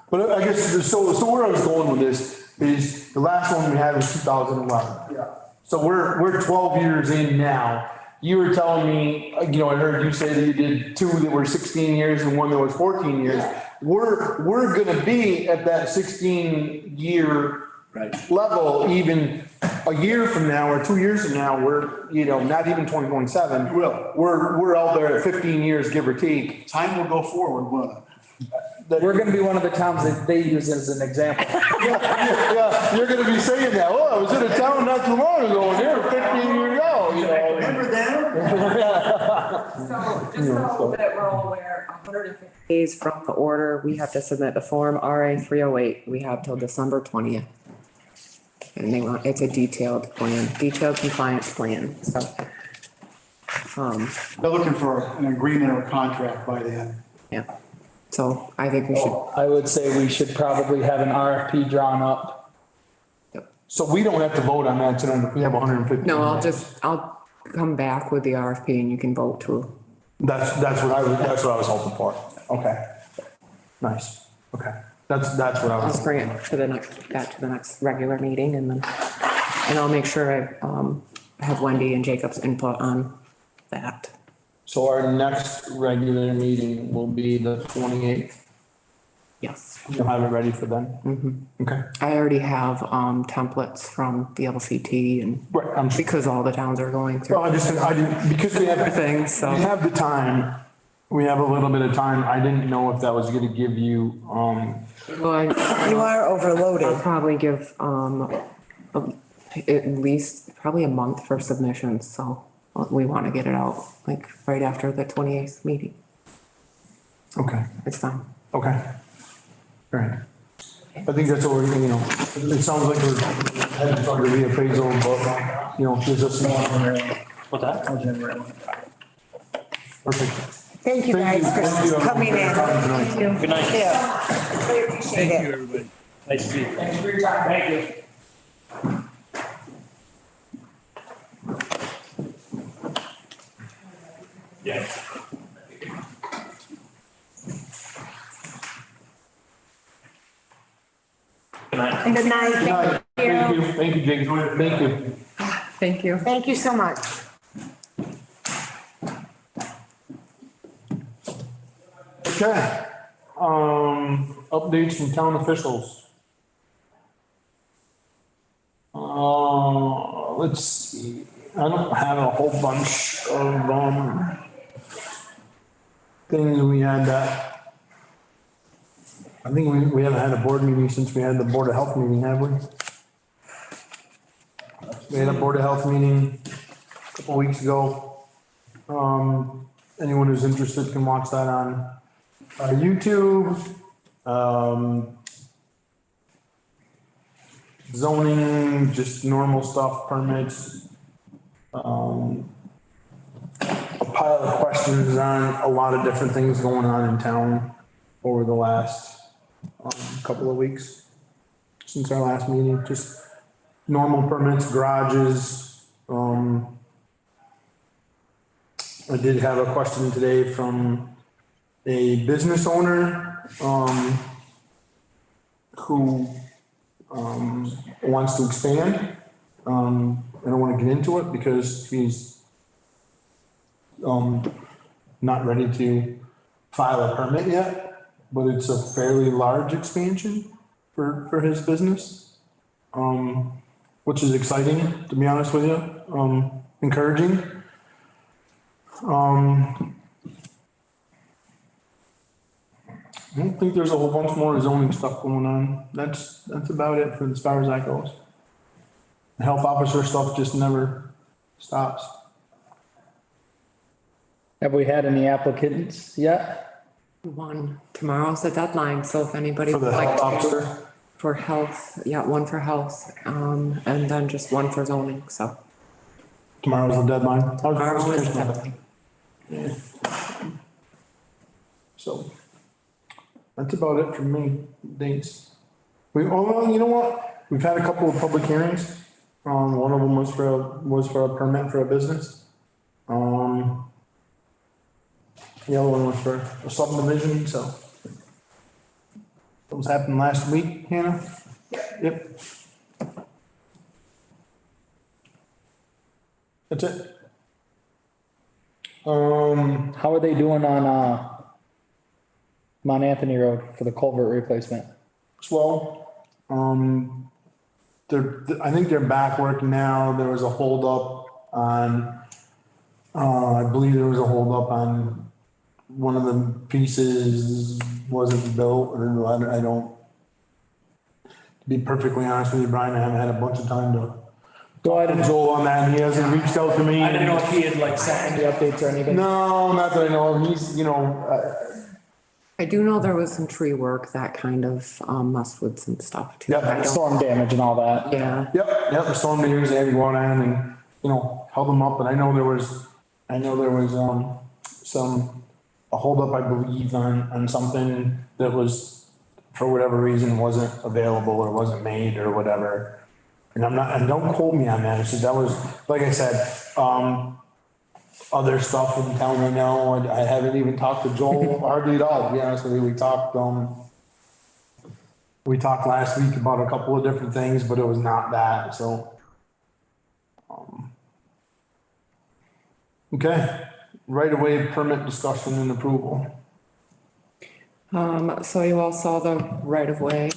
But I guess, so where I was going with this is the last one we had was 2011. Yeah. So we're 12 years in now. You were telling me, I heard you say that you did 2 that were 16 years and 1 that was 14 years. We're gonna be at that 16-year Right. level even a year from now or 2 years from now. We're, not even 2027. We will. We're out there at 15 years, give or take. Time will go forward, won't it? We're gonna be one of the towns that they use as an example. Yeah, you're gonna be saying that. Oh, I was in a town not too long ago and they were 15 years old, Remember them? So just so that we're all aware, 150 days from the order, we have to submit the form RA 308. We have till December 20th. And it's a detailed compliance plan, so. They're looking for an agreement or a contract by then. Yeah, so I think we should, I would say we should probably have an RFP drawn up. So we don't have to vote on that tonight. We have 150. no, I'll come back with the RFP and you can vote to. That's what I was hoping for. Okay. Nice. Okay. That's what I I'll was. just bring it to the next, back to the next regular meeting and then, and I'll make sure I have Wendy and Jacob's input on that. So our next regular meeting will be the 28th. Yes. You'll have it ready for then? Mm-hmm. Okay. I already have templates from the LCT and Right, I'm sure. because all the towns are going through Well, I didn't, because we have, everything, so. we have the time, we have a little bit of time. I didn't know if that was gonna give you, Well, You are I'll overloaded. probably give at least probably a month for submissions, so we want to get it out like right after the 28th meeting. okay, It's fine. okay. All right. I think that's what we're, it sounds like we're heading toward the reappraisal, but, gives us more. What's that? Perfect. Thank you guys Thank you. for coming in. Thank you. Good night. Yeah. Really appreciate it. everybody. Nice to see you. Thanks for your time. Thank you. Yeah. Good night. Good night. Thank you. Thank you, Jake. Thank you. Thank you. Thank you so much. Okay. Updates from town officials. Let's see. I don't have a whole bunch of, things we had that. I think we haven't had a board meeting since we had the Board of Health meeting, have we? We had a Board of Health meeting a couple weeks ago. Anyone who's interested can watch that on YouTube. Zoning, just normal stuff, permits. A pile of questions on a lot of different things going on in town over the last couple of weeks since our last meeting, just normal permits, garages. I did have a question today from a business owner, who, wants to expand. I don't want to get into it because he's, not ready to file a permit yet, but it's a fairly large expansion for his business. Which is exciting, to be honest with you, encouraging. I don't think there's a whole bunch more zoning stuff going on. That's about it for as far as that goes. The health officer stuff just never stops. Have we had any applicants yet? One, tomorrow's the deadline, so if anybody For the would like health to. officer, For health, yeah, one for health, and then just one for zoning, so. tomorrow's the deadline. Tomorrow is the deadline. So that's about it for me. Thanks. Well, you know what? We've had a couple of public hearings. One of them was for a permit for a business. The other one was for a subdivision, so. Those happened last week, Hannah? Yep. That's it. How are they doing on, Mount Anthony Road for the culvert replacement? Swell. I think they're back working now. There was a holdup on, I believe there was a holdup on one of the pieces wasn't built, or I don't, to be perfectly honest with you, Brian, I haven't had a bunch of time to Go ahead talk and to Joel on that, and he hasn't reached out to me. I didn't know if he had like sent any updates or anything. No, not that I know of. He's, I do know there was some tree work that kind of messed with some stuff too. Yep. I don't- Storm damage and all that. Yeah, Yep, the storm meters, they had to go on and, held them up, but I know there was, a holdup, I believe, on something that was, for whatever reason, wasn't available or wasn't made or whatever. And and don't quote me on that, it's just, that was, like I said, other stuff in town right now. I haven't even talked to Joel hardly at all, to be honest with you. We talked last week about a couple of different things, but it was not that, so. Okay, right away permit discussion and approval. So you all saw the right-of-way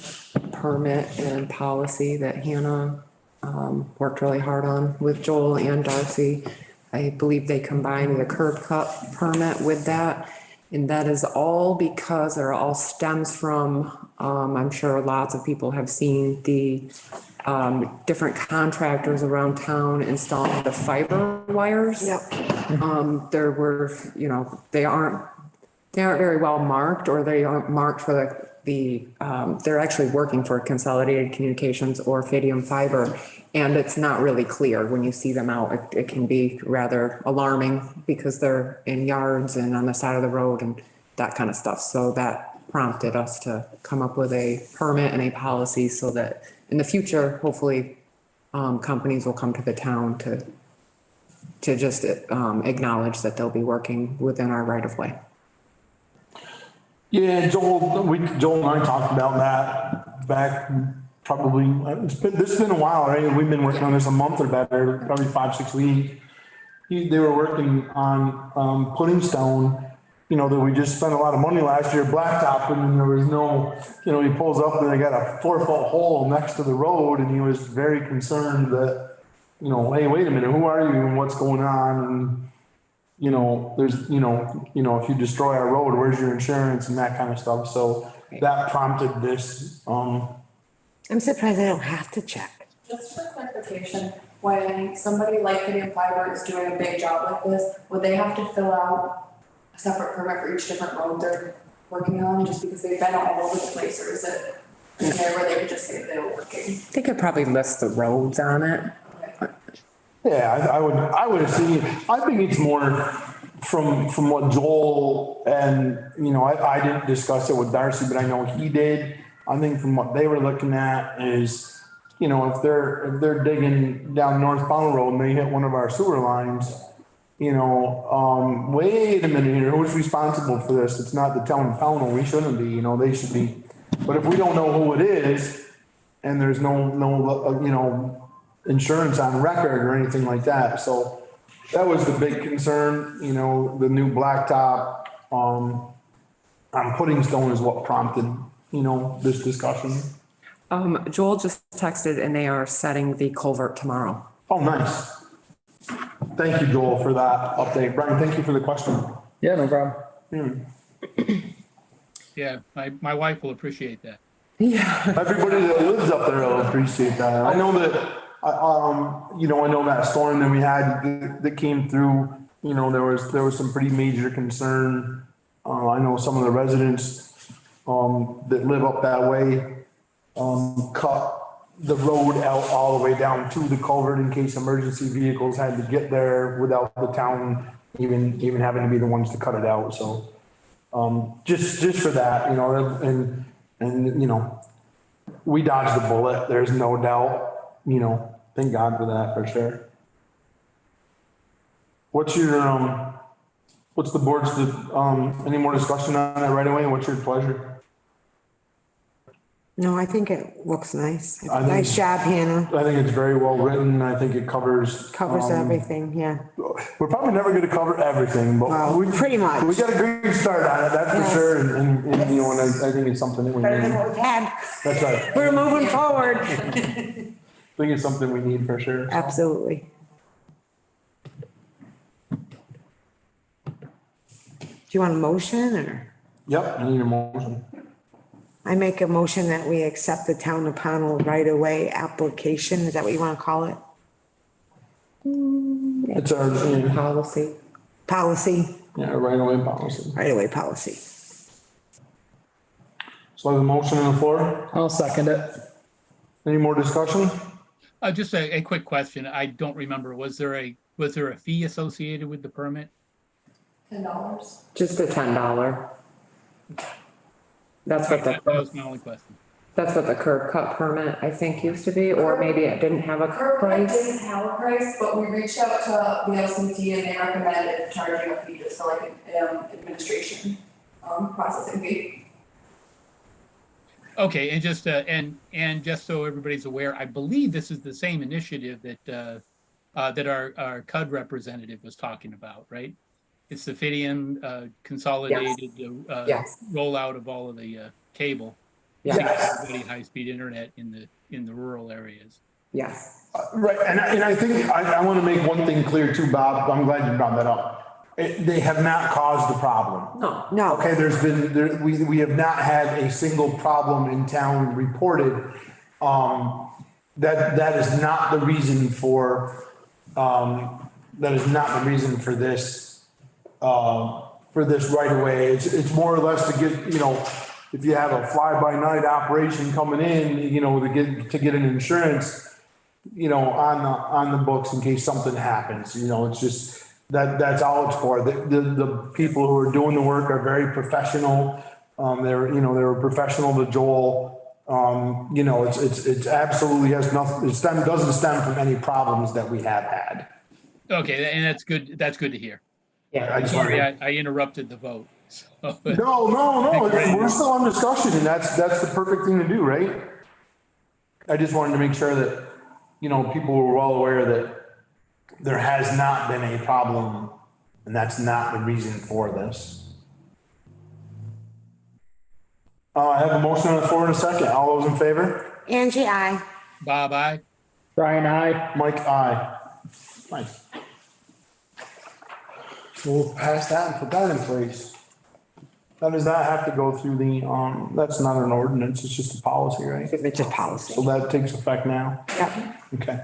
permit and policy that Hannah, worked really hard on with Joel and Darcy. I believe they combined the curb cut permit with that. And that is all because it all stems from, I'm sure lots of people have seen the, different contractors around town installing the fiber wires. Yep. There were, they aren't very well marked, or they aren't marked for they're actually working for Consolidated Communications or Fidium Fiber. And it's not really clear when you see them out. It can be rather alarming because they're in yards and on the side of the road and that kind of stuff. So that prompted us to come up with a permit and a policy so that in the future, hopefully, companies will come to the town to just acknowledge that they'll be working within our right of way. Yeah, Joel and I talked about that back probably, this has been a while, right? We've been working on this a month or better, probably 5-6 weeks. They were working on putting stone, that we just spent a lot of money last year blacktopping, and there was no, he pulls up and they got a 4-foot hole next to the road, and he was very concerned that, hey, wait a minute, who are you and what's going on? And, there's, if you destroy our road, where's your insurance and that kind of stuff. So that prompted this, I'm surprised I don't have to check. Just for clarification, when somebody like Fidium Fiber is doing a big job like this, would they have to fill out a separate permit for each different road they're working on, just because they've been all over the place, or is it there where they could just say that they were working? They could probably list the roads on it. yeah, I would see, I think it's more from what Joel and, I didn't discuss it with Darcy, but I know he did. I think from what they were looking at is, if they're digging down North Pownell Road and they hit one of our sewer lines, wait a minute here, who's responsible for this? It's not the town of Pownell. We shouldn't be, they should be. But if we don't know who it is and there's no insurance on record or anything like that. So that was the big concern, the new blacktop, on putting stone is what prompted, this discussion. Joel just texted and they are setting the culvert tomorrow. Oh, nice. Thank you, Joel, for that update. Brian, thank you for the question. Yeah, no problem. Yeah, my wife will appreciate that. Yeah. Everybody that lives up there will appreciate that. I know that, I know that storm that we had that came through, there was some pretty major concern. I know some of the residents, that live up that way, cut the road out all the way down to the culvert in case emergency vehicles had to get there without the town even having to be the ones to cut it out. So, just for that, and we dodged the bullet. There's no doubt, thank God for that, for sure. What's your, what's the board's, any more discussion on that right away? What's your pleasure? No, I think it looks nice. I think- Nice job, Hannah. I think it's very well written. I think it covers. Covers everything, yeah. We're probably never gonna cover everything, but Well, pretty much. we got a great start on it, that's for Yes. sure. And I think it's something that we Better than need. what we've had. That's right. We're moving forward. I think it's something we need for sure. Absolutely. Do you want a motion or? Yep, I need a motion. I make a motion that we accept the town of Pownell right-of-way application. Is that what you want to call it? It's our, Policy. Policy, right away policy. right-of-way policy. So I have a motion on the floor. I'll second it. Any more discussion? Just a quick question. I don't remember. Was there a fee associated with the permit? $10. Just a $10. That's what That was my only question. That's what the curb cut permit, I think, used to be, or maybe it didn't have a Curb cut price. didn't have a price, but we reached out to the LCT and they recommended charging a fee just for like an administration, processing fee. Okay, and just, and just so everybody's aware, I believe this is the same initiative that, that our CUD representative was talking about, right? It's the Fidian, consolidated, Yes. rollout of all of the, cable. Yes. To get everybody high-speed internet in the rural areas. Yes, Right, and I think, I want to make one thing clear too, Bob, I'm glad you brought that up. They have not caused the problem. no, No, Okay, we have not had a single problem in town reported. That is not the reason for, that is not the reason for this right away. It's more or less to get, if you have a fly-by-night operation coming in, to get an insurance, on the books in case something happens, it's just, that's all it's for. The people who are doing the work are very professional. They're professional to Joel. It's absolutely has nothing, doesn't stem from any problems that we have had. Okay, and that's good to hear. yeah. I Sorry, I interrupted the vote. So, No, we're still on discussion and that's the perfect thing to do, right? I just wanted to make sure that, people were well aware that there has not been a problem and that's not the reason for this. I have a motion on the floor in a second. All those in favor? Angie, I. Bob, aye. Brian, I. Mike, aye. Nice. We'll pass that and put that in place. Now, does that have to go through that's not an ordinance, it's just a policy, right? It's just policy. So that takes effect now? Yep. Okay.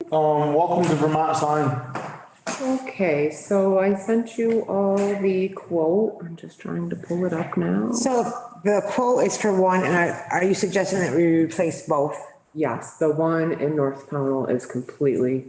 Welcome to Vermont sign. Okay, so I sent you all the quote. I'm just trying to pull it up now. So the quote is for one, and are you suggesting that we replace both? Yes, the one in North Pownell is completely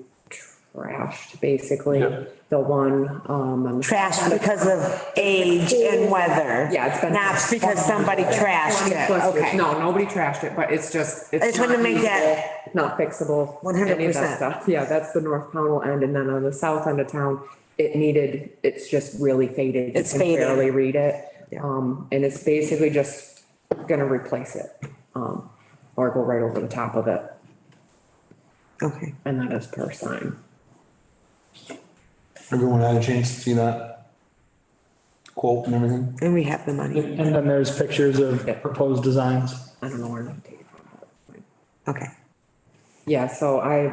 trashed, basically. Yep. The one, on the. Trash because of age and weather? Yeah, it's been. Not because somebody trashed 20 it, plus years. okay. No, nobody trashed it, but it's just, I just wanted to make that. not fixable. 100%. Any of that stuff. Yeah, that's the North Pownell end, and then on the south end of town, it's just really faded. You It's can faded. barely read it. Yeah. And it's basically just gonna replace it, or go right over the top of it, Okay. and that is per sign. Everyone had a chance to see that quote and everything? And we have the money. And then there's pictures of proposed designs. I don't know where I'm taking from. Okay. Yeah, so I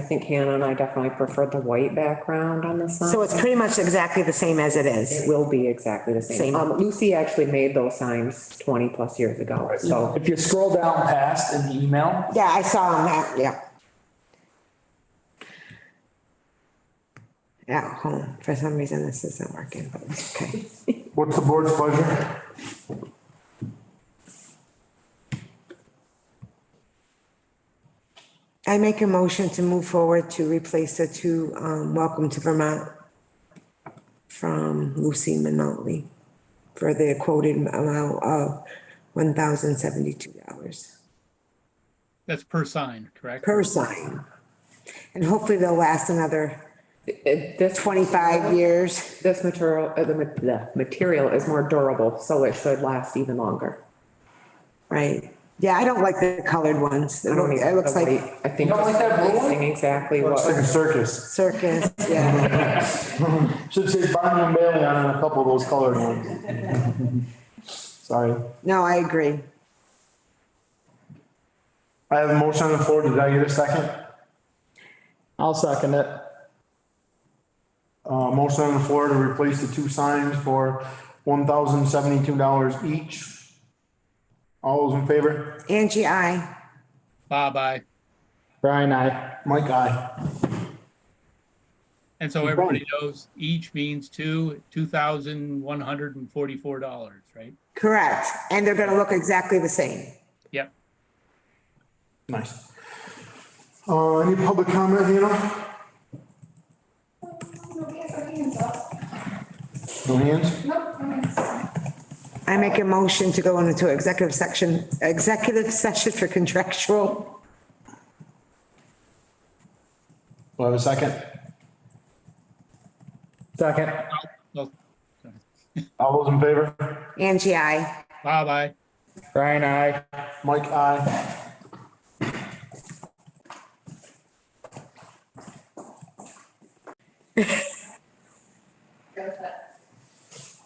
think Hannah and I definitely prefer the white background on the sign. So it's pretty much exactly the same as it is. It will be exactly the same. Same. Lucy actually made those signs 20 plus years ago, so. If you scroll down past in the email, Yeah, I saw that, yeah. At home, for some reason this isn't working, but it's okay. What's the board's pleasure? I make a motion to move forward to replace the two, Welcome to Vermont from Lucy Minotly for the quoted amount of $1,072 That's per sign, correct? per sign. And hopefully they'll last another This 25 years. This material, the material is more durable, so it should last even longer. Right. Yeah, I don't like the colored ones. It looks The like white, I think. You don't like that blue one? Replacing exactly Looks like a what, circus. circus, yeah. Should say Barnum and Bailey on a couple of those colored ones. Sorry. No, I agree. I have a motion on the floor. Did I get a second? I'll second it. Motion on the floor to replace the two signs for $1,072 each. All those in favor? Angie, I. Bob, aye. Brian, I. Mike, aye. And so everybody knows each means $2,144, right? Correct. And they're gonna look exactly the same. Yep. Nice. Any public comment, Hannah? Nobody has their hands up. No hands? Nope, no hands. I make a motion to go into executive session for contractual. Do I have a second? Second. Well, All those in favor? Angie, I. bye-bye. Brian, I. Mike, aye.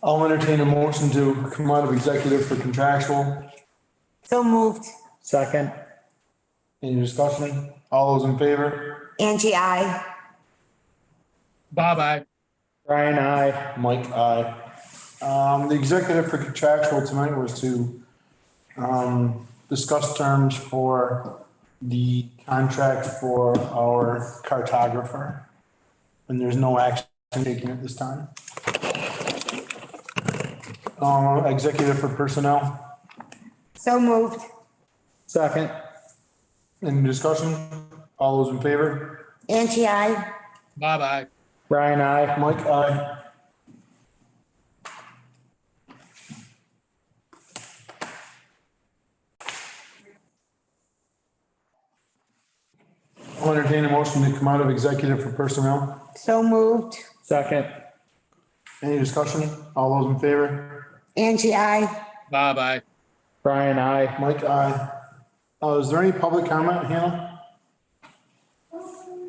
I'll entertain a motion to come out of executive for contractual. So moved. Second. Any discussion? All those in favor? Angie, I. Bye-bye. Brian, I. Mike, aye. The executive for contractual tonight was to, discuss terms for the contract for our cartographer. And there's no action taken at this time. Executive for personnel, So moved. Second. any discussion? All those in favor? Angie, I. Bye-bye. Brian, I. Mike, aye. I'll entertain a motion to come out of executive for personnel. So moved. Second. Any discussion? All those in favor? Angie, I. Bye-bye. Brian, I. Mike, aye. Is there any public comment, Hannah?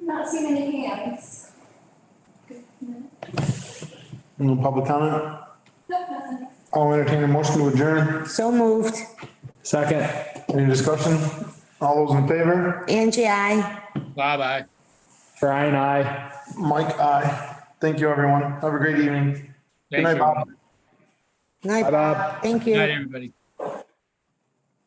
Not seeing any hands. No public comment? I'll entertain a motion to adjourn. So moved. Second. Any discussion? All those in favor? Angie, I. Bye-bye. Brian, I. Mike, aye. Thank you, everyone. Have a great evening. Good Thank night, you. Bob. Night, Bye, Bob. Thank Good night, you. everybody.